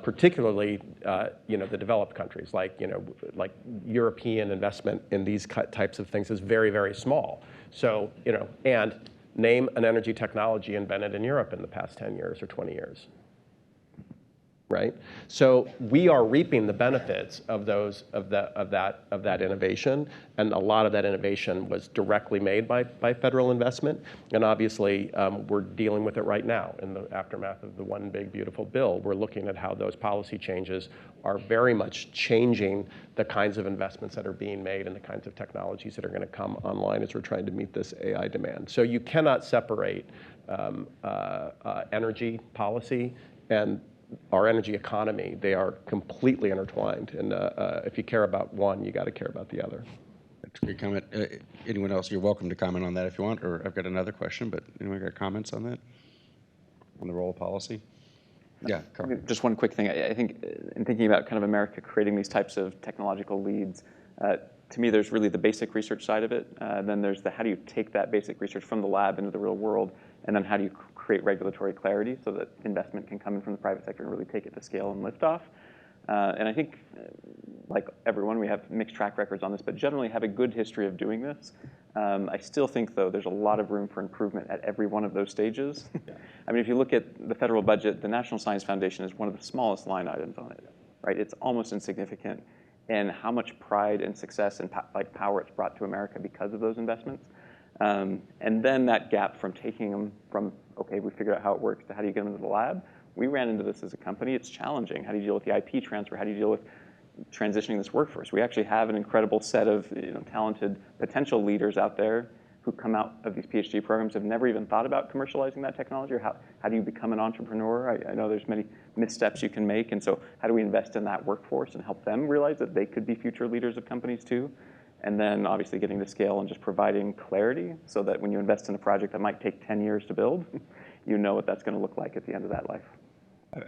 particularly the developed countries, like European investment in these types of things is very, very small. So and name an energy technology invented in Europe in the past 10 years or 20 years. Right, so we are reaping the benefits of that innovation, and a lot of that innovation was directly made by federal investment, and obviously we're dealing with it right now in the aftermath of the One Big Beautiful Bill. We're looking at how those policy changes are very much changing the kinds of investments that are being made and the kinds of technologies that are going to come online as we're trying to meet this AI demand. So you cannot separate energy policy and our energy economy. They are completely intertwined, and if you care about one, you got to care about the other. That's a great comment. Anyone else? You're welcome to comment on that if you want, or I've got another question, but anyone got comments on that? On the role of policy? Yeah, Carl. Just one quick thing. I think in thinking about kind of America creating these types of technological leads, to me, there's really the basic research side of it. Then there's the how do you take that basic research from the lab into the real world, and then how do you create regulatory clarity so that investment can come in from the private sector and really take it to scale and lift off. And I think, like everyone, we have mixed track records on this, but generally have a good history of doing this. I still think, though, there's a lot of room for improvement at every one of those stages. I mean, if you look at the federal budget, the National Science Foundation is one of the smallest line items on it, right? It's almost insignificant in how much pride and success and power it's brought to America because of those investments. And then that gap from taking them from, okay, we figured out how it works, to how do you get them into the lab? We ran into this as a company. It's challenging. How do you deal with the IP transfer? How do you deal with transitioning this workforce? We actually have an incredible set of talented potential leaders out there who come out of these PhD programs, have never even thought about commercializing that technology, or how do you become an entrepreneur? I know there's many missteps you can make, and so how do we invest in that workforce and help them realize that they could be future leaders of companies too? And then obviously getting to scale and just providing clarity so that when you invest in a project that might take 10 years to build, you know what that's going to look like at the end of that life.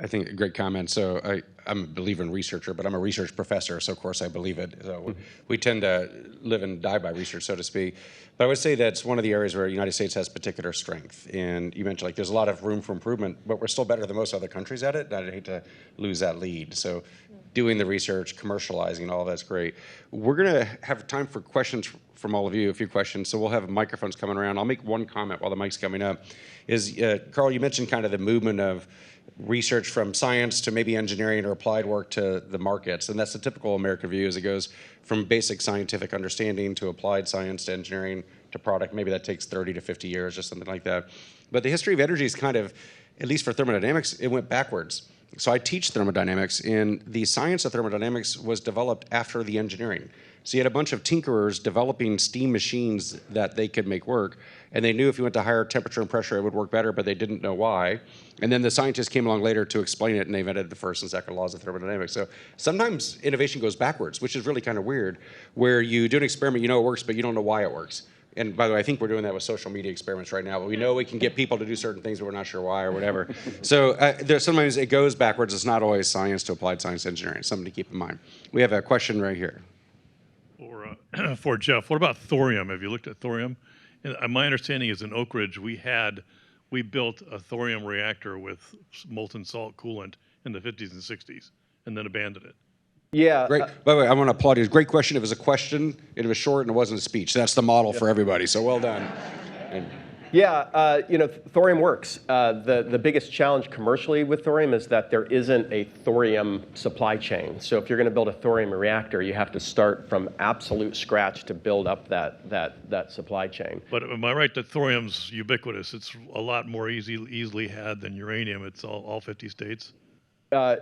I think a great comment. So I'm a believer in researcher, but I'm a research professor, so of course I believe it. So we tend to live and die by research, so to speak. But I would say that's one of the areas where the United States has particular strength. And you mentioned there's a lot of room for improvement, but we're still better than most other countries at it. And I'd hate to lose that lead. So doing the research, commercializing, all that's great. We're going to have time for questions from all of you, a few questions. So we'll have microphones coming around. I'll make one comment while the mic's coming up. Carl, you mentioned kind of the movement of research from science to maybe engineering or applied work to the markets. And that's the typical American view, as it goes from basic scientific understanding to applied science to engineering to product. Maybe that takes 30 to 50 years or something like that. But the history of energy is kind of, at least for thermodynamics, it went backwards. So I teach thermodynamics, and the science of thermodynamics was developed after the engineering. So you had a bunch of tinkerers developing steam machines that they could make work, and they knew if you went to higher temperature and pressure, it would work better, but they didn't know why. And then the scientists came along later to explain it, and they invented the first and second laws of thermodynamics. So sometimes innovation goes backwards, which is really kind of weird, where you do an experiment, you know it works, but you don't know why it works. And by the way, I think we're doing that with social media experiments right now. But we know we can get people to do certain things, but we're not sure why or whatever. So sometimes it goes backwards. It's not always science to applied science engineering. Something to keep in mind. We have a question right here. For Jeff, what about thorium? Have you looked at thorium? And my understanding is in Oak Ridge, we built a thorium reactor with molten salt coolant in the 50s and 60s, and then abandoned it. Yeah. Great. By the way, I want to applaud you. Great question. It was a question. It was short and it wasn't a speech. That's the model for everybody. So well done. Yeah, thorium works. The biggest challenge commercially with thorium is that there isn't a thorium supply chain. So if you're going to build a thorium reactor, you have to start from absolute scratch to build up that supply chain. But am I right that thorium's ubiquitous? It's a lot more easily had than uranium. It's all 50 states.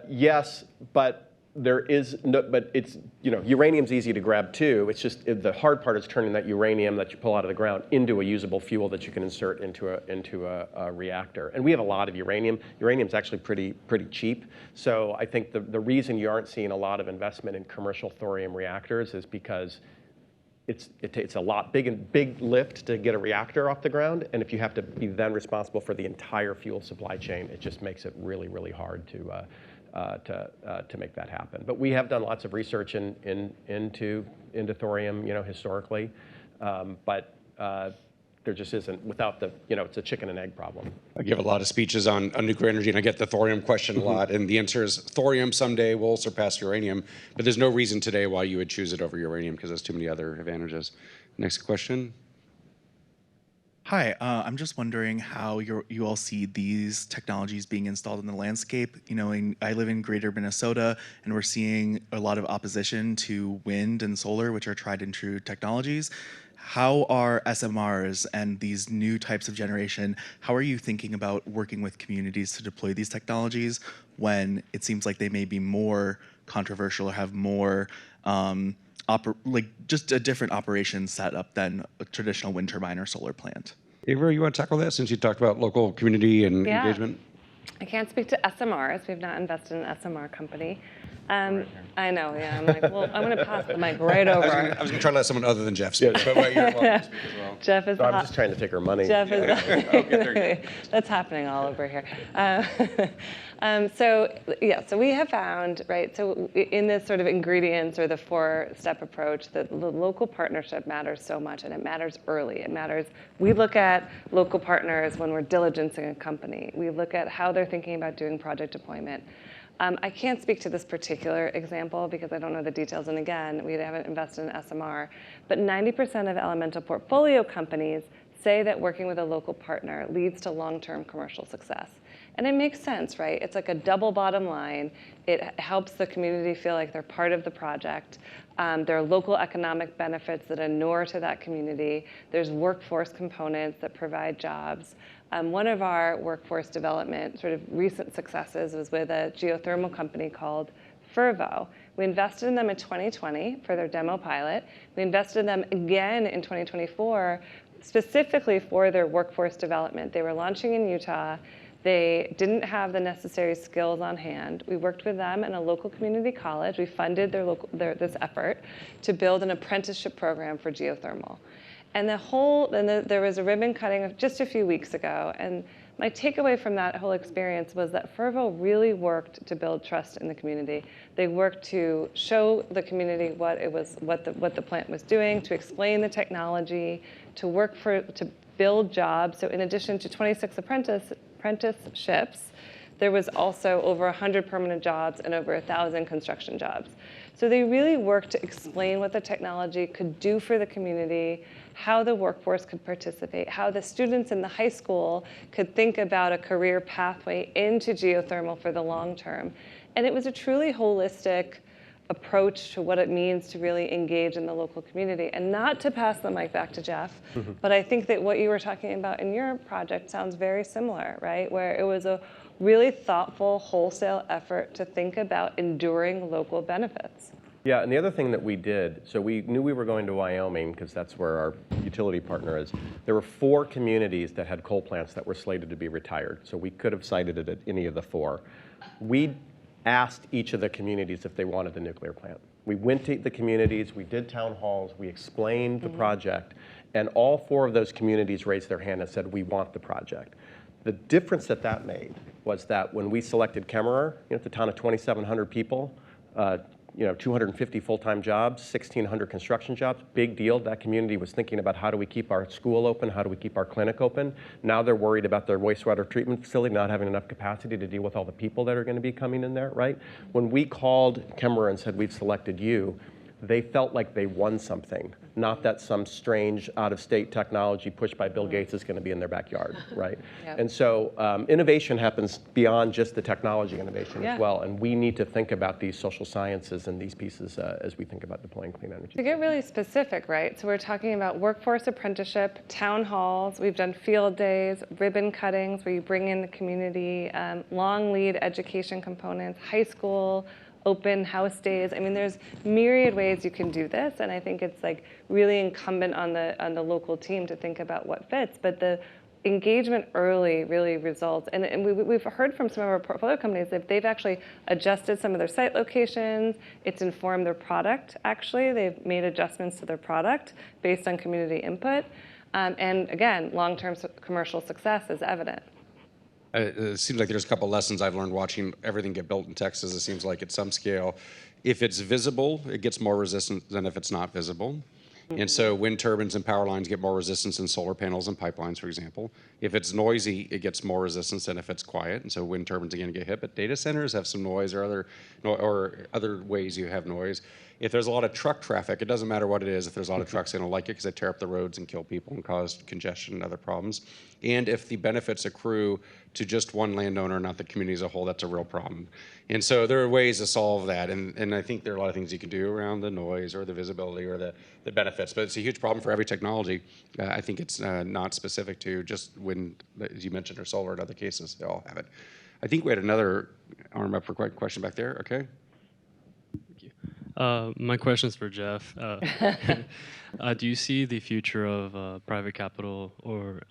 Yes, but there is no, but it's, uranium's easy to grab too. It's just the hard part is turning that uranium that you pull out of the ground into a usable fuel that you can insert into a reactor. And we have a lot of uranium. Uranium's actually pretty cheap. So I think the reason you aren't seeing a lot of investment in commercial thorium reactors is because it's a lot big lift to get a reactor off the ground, and if you have to be then responsible for the entire fuel supply chain, it just makes it really, really hard to make that happen. But we have done lots of research into thorium, historically, but there just isn't, without the, it's a chicken and egg problem. I give a lot of speeches on nuclear energy, and I get the thorium question a lot, and the answer is thorium someday will surpass uranium, but there's no reason today why you would choose it over uranium because there's too many other advantages. Next question. Hi, I'm just wondering how you all see these technologies being installed in the landscape. I live in greater Minnesota, and we're seeing a lot of opposition to wind and solar, which are tried and true technologies. How are SMRs and these new types of generation, how are you thinking about working with communities to deploy these technologies when it seems like they may be more controversial or have more just a different operation setup than a traditional wind turbine or solar plant? Ava, you want to tackle that since you talked about local community and engagement? I can't speak to SMRs. We've not invested in an SMR company. I know, yeah. I'm like, well, I'm going to pass the mic right over. I was going to try to let someone other than Jeff speak, but you're welcome to speak as well. Jeff is. So I'm just trying to take her money. Jeff is. Okay, there you go. That's happening all over here. So we have found, right, so in this sort of ingredients or the 4-step approach, that the local partnership matters so much, and it matters early. It matters, we look at local partners when we're diligencing a company. We look at how they're thinking about doing project deployment. I can't speak to this particular example because I don't know the details, and again, we haven't invested in SMR, but 90% of Elemental portfolio companies say that working with a local partner leads to long-term commercial success. And it makes sense, right? It's like a double bottom line. It helps the community feel like they're part of the project. There are local economic benefits that inure to that community. There's workforce components that provide jobs. One of our workforce development sort of recent successes was with a geothermal company called Fervo. We invested in them in 2020 for their demo pilot. We invested in them again in 2024, specifically for their workforce development. They were launching in Utah. They didn't have the necessary skills on hand. We worked with them in a local community college. We funded this effort to build an apprenticeship program for geothermal. And there was a ribbon cutting just a few weeks ago. And my takeaway from that whole experience was that Fervo really worked to build trust in the community. They worked to show the community what the plant was doing, to explain the technology, to build jobs. So in addition to 26 apprenticeships, there was also over 100 permanent jobs and over 1,000 construction jobs. So they really worked to explain what the technology could do for the community, how the workforce could participate, how the students in the high school could think about a career pathway into geothermal for the long term. And it was a truly holistic approach to what it means to really engage in the local community. And not to pass the mic back to Jeff, but I think that what you were talking about in your project sounds very similar, right? Where it was a really thoughtful, wholesale effort to think about enduring local benefits. Yeah, and the other thing that we did, so we knew we were going to Wyoming because that's where our utility partner is. There were 4 communities that had coal plants that were slated to be retired. So we could have sited it at any of the 4. We asked each of the communities if they wanted the nuclear plant. We went to the communities, we did town halls, we explained the project, and all 4 of those communities raised their hand and said, we want the project. The difference that made was that when we selected Kemmerer, it's a town of 2,700 people, 250 full-time jobs, 1,600 construction jobs, big deal. That community was thinking about how do we keep our school open, how do we keep our clinic open. Now they're worried about their wastewater treatment facility not having enough capacity to deal with all the people that are going to be coming in there, right? When we called Kemmerer and said, we've selected you, they felt like they won something, not that some strange out-of-state technology pushed by Bill Gates is going to be in their backyard, right? Yep. And so innovation happens beyond just the technology innovation as well, and we need to think about these social sciences and these pieces as we think about deploying clean energy. To get really specific, right? So we're talking about workforce apprenticeship, town halls, we've done field days, ribbon cuttings where you bring in the community, long lead education components, high school, open house days. I mean, there's myriad ways you can do this, and I think it's like really incumbent on the local team to think about what fits. But the engagement early really results, and we've heard from some of our portfolio companies that they've actually adjusted some of their site locations. It's informed their product. Actually, they've made adjustments to their product based on community input, and again, long-term commercial success is evident. It seems like there's a couple lessons I've learned watching everything get built in Texas. It seems like at some scale, if it's visible, it gets more resistant than if it's not visible. And so wind turbines and power lines get more resistance than solar panels and pipelines, for example. If it's noisy, it gets more resistance than if it's quiet. And so wind turbines again get hit. But data centers have some noise or other ways you have noise. If there's a lot of truck traffic, it doesn't matter what it is. If there's a lot of trucks, they don't like it because they tear up the roads and kill people and cause congestion and other problems. And if the benefits accrue to just one landowner, not the community as a whole, that's a real problem. And so there are ways to solve that. And I think there are a lot of things you can do around the noise or the visibility or the benefits. But it's a huge problem for every technology. I think it's not specific to just wind, as you mentioned, or solar in other cases. They all have it. I think we had another arm up for question back there. Okay. My question is for Jeff. Do you see the future of private capital or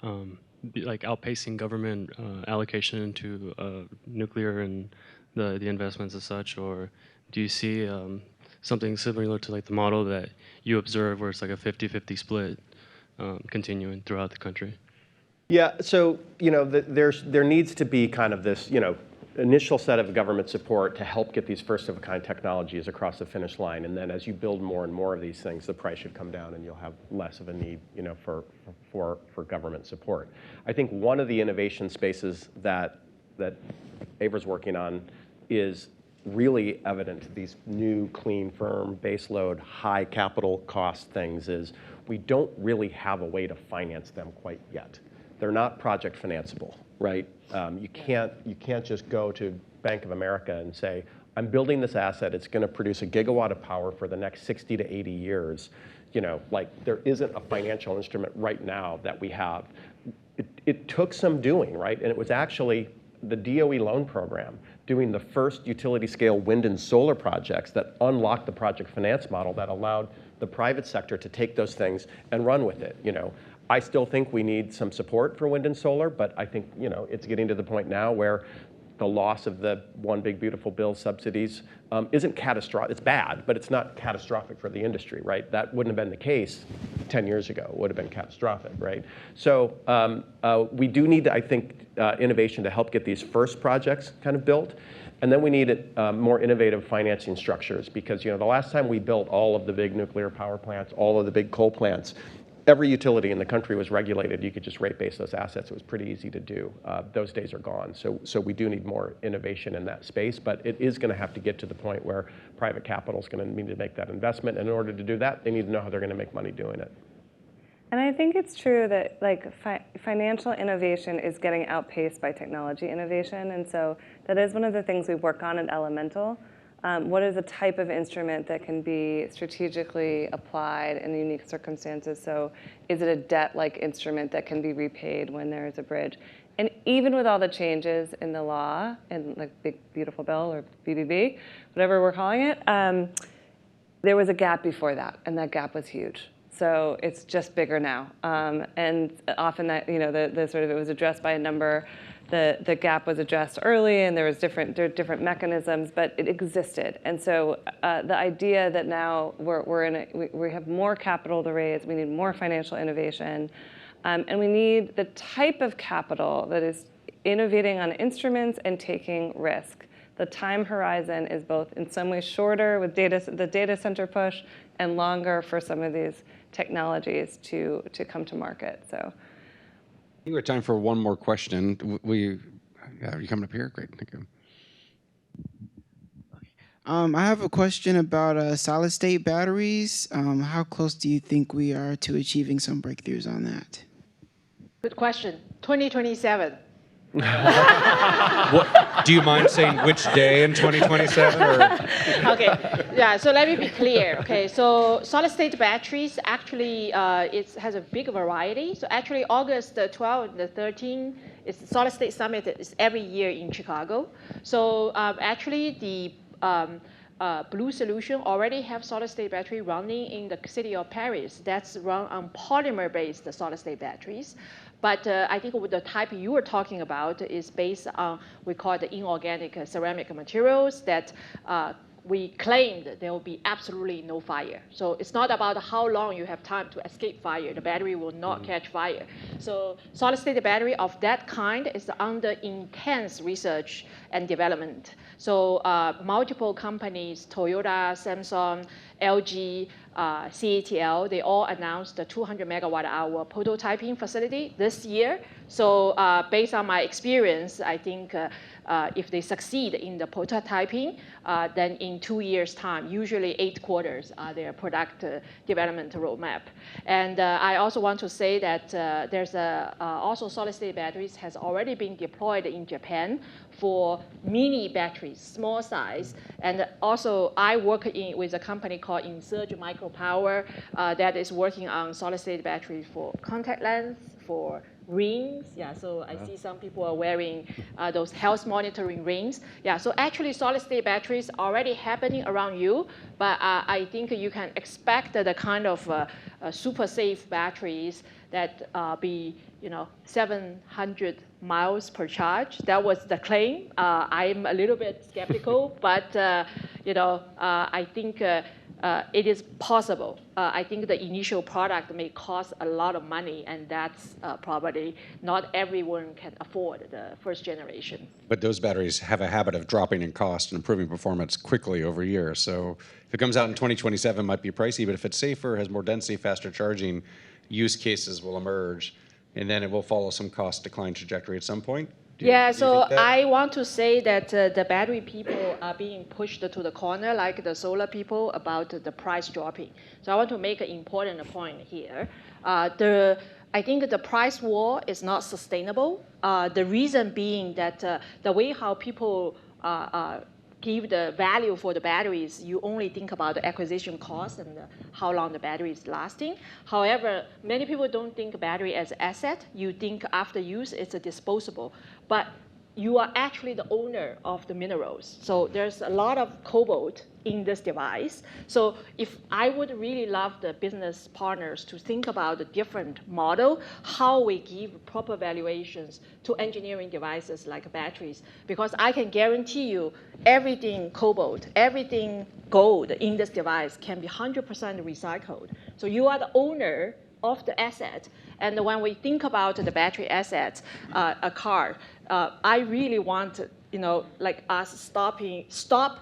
like outpacing government allocation into nuclear and the investments as such, or do you see something similar to like the model that you observe where it's like a 50-50 split continuing throughout the country? Yeah, so there needs to be kind of this initial set of government support to help get these first-of-a-kind technologies across the finish line, and then as you build more and more of these things, the price should come down, and you'll have less of a need, for government support. I think one of the innovation spaces that Avra's working on is really evident, these new, clean, firm, baseload, high capital cost things, is we don't really have a way to finance them quite yet. They're not project financeable, right? You can't just go to Bank of America and say, I'm building this asset, it's gonna produce a gigawatt of power for the next 60 to 80 years. You know, like there isn't a financial instrument right now that we have. It took some doing, right? And it was actually the DOE loan program doing the first utility scale wind and solar projects that unlocked the project finance model that allowed the private sector to take those things and run with it. You know, I still think we need some support for wind and solar, but I think, you know, it's getting to the point now where the loss of the One Big Beautiful Bill subsidies isn't catastrophic. It's bad, but it's not catastrophic for the industry, right? That wouldn't have been the case 10 years ago. It would have been catastrophic, right? So we do need, I think, innovation to help get these first projects kind of built. And then we need more innovative financing structures because, you know, the last time we built all of the big nuclear power plants, all of the big coal plants, every utility in the country was regulated. You could just rate base those assets. It was pretty easy to do. Those days are gone. So we do need more innovation in that space, but it is going to have to get to the point where private capital is going to need to make that investment. And in order to do that, they need to know how they're going to make money doing it. And I think it's true that like financial innovation is getting outpaced by technology innovation. And so that is one of the things we work on at Elemental. What is a type of instrument that can be strategically applied in unique circumstances? So is it a debt-like instrument that can be repaid when there is a bridge? And even with all the changes in the law, and like Big Beautiful Bill or BBB, whatever we're calling it, there was a gap before that, and that gap was huge. So it's just bigger now. And often that, you know, the sort of, it was addressed by a number. The gap was addressed early, and there are different mechanisms, but it existed. And so the idea that now we have more capital to raise, we need more financial innovation, and we need the type of capital that is innovating on instruments and taking risk. The time horizon is both in some ways shorter with the data center push and longer for some of these technologies to come to market. So. I think we have time for one more question. Are you coming up here? Great, thank you. I have a question about solid-state batteries. How close do you think we are to achieving some breakthroughs on that? Good question. 2027. Do you mind saying which day in 2027? Or? Okay, yeah, so let me be clear. Okay, so solid-state batteries actually it has a big variety. So actually August 12th and the 13th is the solid-state summit is every year in Chicago. So actually the Blue Solution already have solid-state battery running in the city of Paris. That's run on polymer-based solid-state batteries. But I think the type you were talking about is based on, we call it the inorganic ceramic materials that we claimed there will be absolutely no fire. So it's not about how long you have time to escape fire. The battery will not catch fire. So solid-state battery of that kind is under intense research and development. So multiple companies, Toyota, Samsung, LG, CATL, they all announced the 200 megawatt hour prototyping facility this year. So based on my experience, I think if they succeed in the prototyping, then in 2 years' time, usually 8 quarters are their product development roadmap. And I also want to say that there's also solid-state batteries has already been deployed in Japan for mini batteries, small size. And also I work with a company called Insurge Micropower that is working on solid-state batteries for contact lens, for rings. Yeah, so I see some people are wearing those health monitoring rings. Yeah, so actually solid-state batteries already happening around you, but I think you can expect the kind of super safe batteries that be 700 miles per charge. That was the claim. I'm a little bit skeptical, but I think it is possible. I think the initial product may cost a lot of money, and that's probably not everyone can afford the first generation. But those batteries have a habit of dropping in cost and improving performance quickly over years. So if it comes out in 2027, it might be pricey, but if it's safer, has more density, faster charging, use cases will emerge, and then it will follow some cost decline trajectory at some point. Yeah, so I want to say that the battery people are being pushed to the corner like the solar people about the price dropping. So I want to make an important point here. I think the price war is not sustainable. The reason being that the way how people give the value for the batteries, you only think about the acquisition cost and how long the battery is lasting. However, many people don't think battery as an asset. You think after use, it's a disposable. But you are actually the owner of the minerals. So there's a lot of cobalt in this device. So if I would really love the business partners to think about a different model, how we give proper valuations to engineering devices like batteries, because I can guarantee you everything cobalt, everything gold in this device can be 100% recycled. So you are the owner of the asset. And when we think about the battery assets, a car, I really want, like us stop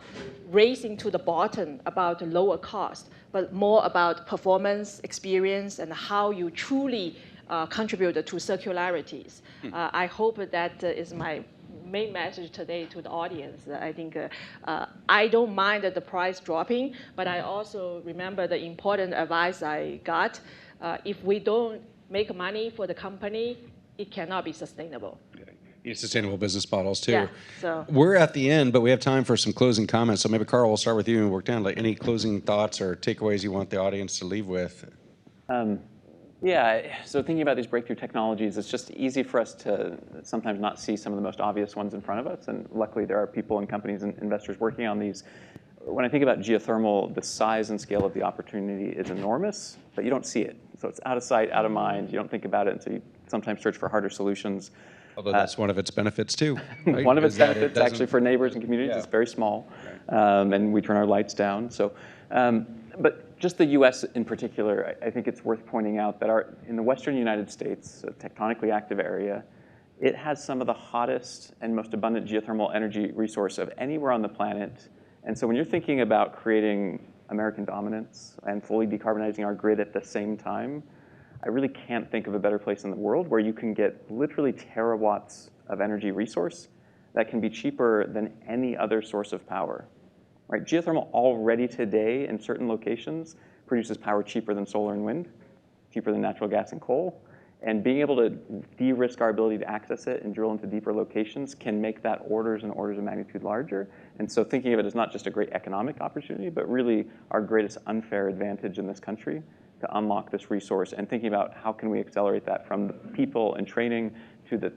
racing to the bottom about lower cost, but more about performance, experience, and how you truly contribute to circularities. I hope that is my main message today to the audience. I think I don't mind the price dropping, but I also remember the important advice I got. If we don't make money for the company, it cannot be sustainable. Need sustainable business models too. Yeah, so. We're at the end, but we have time for some closing comments. So maybe Carl, we'll start with you and work down. Like any closing thoughts or takeaways you want the audience to leave with? Yeah, so thinking about these breakthrough technologies, it's just easy for us to sometimes not see some of the most obvious ones in front of us. And luckily, there are people and companies and investors working on these. When I think about geothermal, the size and scale of the opportunity is enormous, but you don't see it. So it's out of sight, out of mind. You don't think about it until you sometimes search for harder solutions. Although that's one of its benefits too. Right? One of its benefits, actually, for neighbors and communities, is very small, and we turn our lights down. So, but just the U.S. in particular, I think it's worth pointing out that in the western United States, a tectonically active area, it has some of the hottest and most abundant geothermal energy resource of anywhere on the planet. And so when you're thinking about creating American dominance and fully decarbonizing our grid at the same time, I really can't think of a better place in the world where you can get literally terawatts of energy resource that can be cheaper than any other source of power. Right? Geothermal already today in certain locations produces power cheaper than solar and wind, cheaper than natural gas and coal. And being able to de-risk our ability to access it and drill into deeper locations can make that orders and orders of magnitude larger. And so thinking of it as not just a great economic opportunity, but really our greatest unfair advantage in this country to unlock this resource, and thinking about how can we accelerate that from the people and training to the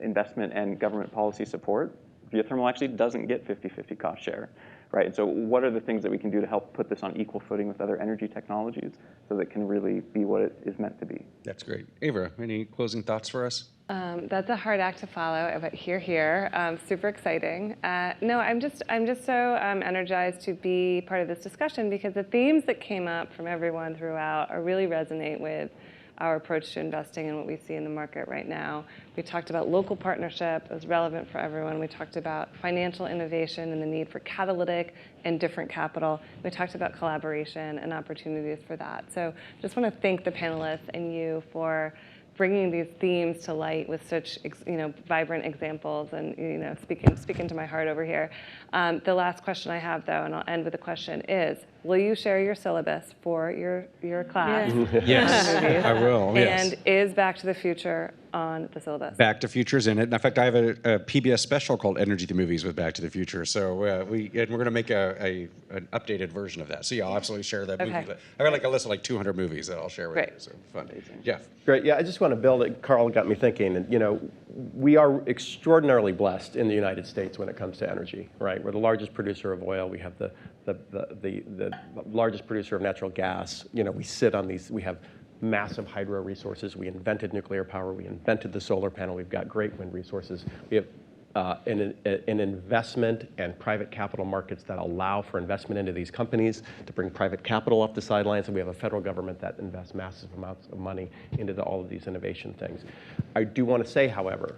investment and government policy support. Geothermal actually doesn't get 50-50 cost share. Right, and so what are the things that we can do to help put this on equal footing with other energy technologies so that it can really be what it is meant to be? That's great. Ava, any closing thoughts for us? That's a hard act to follow, but here. Super exciting. No, I'm just so energized to be part of this discussion because the themes that came up from everyone throughout really resonate with our approach to investing and what we see in the market right now. We talked about local partnership as relevant for everyone. We talked about financial innovation and the need for catalytic and different capital. We talked about collaboration and opportunities for that. So just want to thank the panelists and you for bringing these themes to light with such vibrant examples and speaking to my heart over here. The last question I have, though, and I'll end with a question, is will you share your syllabus for your class? Yes, I will. And is Back to the Future on the syllabus? Back to Future's in it. In fact, I have a PBS special called Energy the Movies with Back to the Future. So we're going to make an updated version of that. So yeah, I'll absolutely share that movie. I've got like a list of like 200 movies that I'll share with you. So fun. Jeff. Great. Yeah, I just want to build it. Carl got me thinking. And we are extraordinarily blessed in the United States when it comes to energy. Right, we're the largest producer of oil. We have the largest producer of natural gas. We sit on these. We have massive hydro resources. We invented nuclear power. We invented the solar panel. We've got great wind resources. We have an investment and private capital markets that allow for investment into these companies to bring private capital off the sidelines. And we have a federal government that invests massive amounts of money into all of these innovation things. I do want to say, however,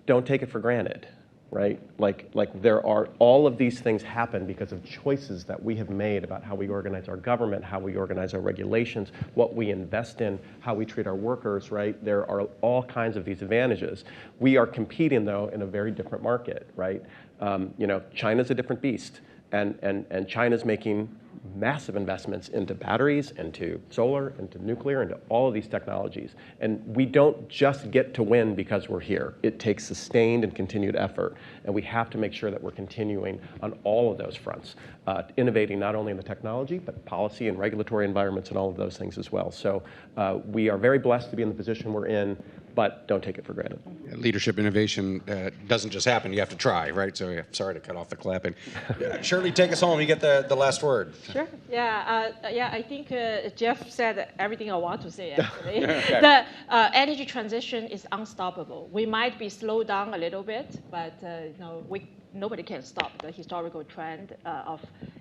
don't take it for granted. right? Like there are, all of these things happen because of choices that we have made about how we organize our government, how we organize our regulations, what we invest in, how we treat our workers, right? There are all kinds of these advantages. We are competing, though, in a very different market, right? You know, China's a different beast, and China's making massive investments into batteries, into solar, into nuclear, into all of these technologies. And we don't just get to win because we're here. It takes sustained and continued effort. And we have to make sure that we're continuing on all of those fronts, innovating not only in the technology, but policy and regulatory environments and all of those things as well. So we are very blessed to be in the position we're in, but don't take it for granted. Leadership innovation doesn't just happen. You have to try, right? So yeah, sorry to cut off the clapping. Shirley, take us home. You get the last word. Sure. Yeah. I think Jeff said everything I want to say. Actually, the energy transition is unstoppable. We might be slowed down a little bit, but you know, nobody can stop the historical trend of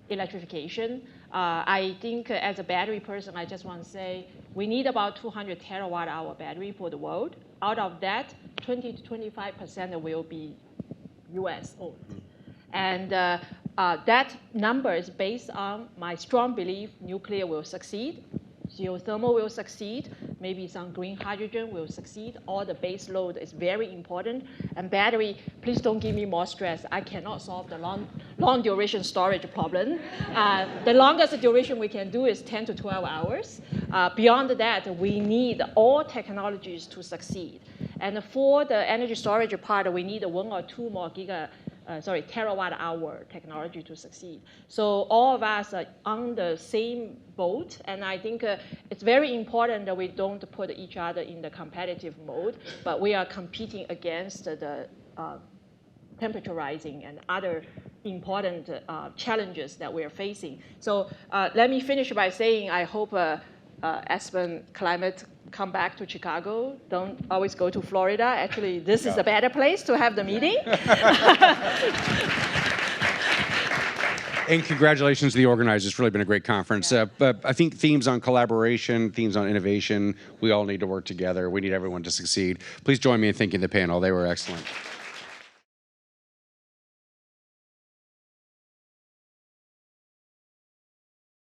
electrification. I think as a battery person, I just want to say we need about 200 terawatt-hour battery for the world. Out of that, 20 to 25% will be US owned. And that number is based on my strong belief nuclear will succeed, geothermal will succeed, maybe some green hydrogen will succeed. All the base load is very important. And battery, please don't give me more stress. I cannot solve the long duration storage problem. The longest duration we can do is 10 to 12 hours. Beyond that, we need all technologies to succeed. And for the energy storage part, we need 1 or 2 more terawatt-hour technology to succeed. So all of us are on the same boat, and I think it's very important that we don't put each other in the competitive mode, but we are competing against the temperature rising and other important challenges that we are facing. So let me finish by saying I hope Aspen Climate come back to Chicago. Don't always go to Florida. Actually, this is a better place to have the meeting. And congratulations to the organizers. It's really been a great conference. But I think themes on collaboration, themes on innovation, we all need to work together. We need everyone to succeed. Please join me in thanking the panel. They were excellent.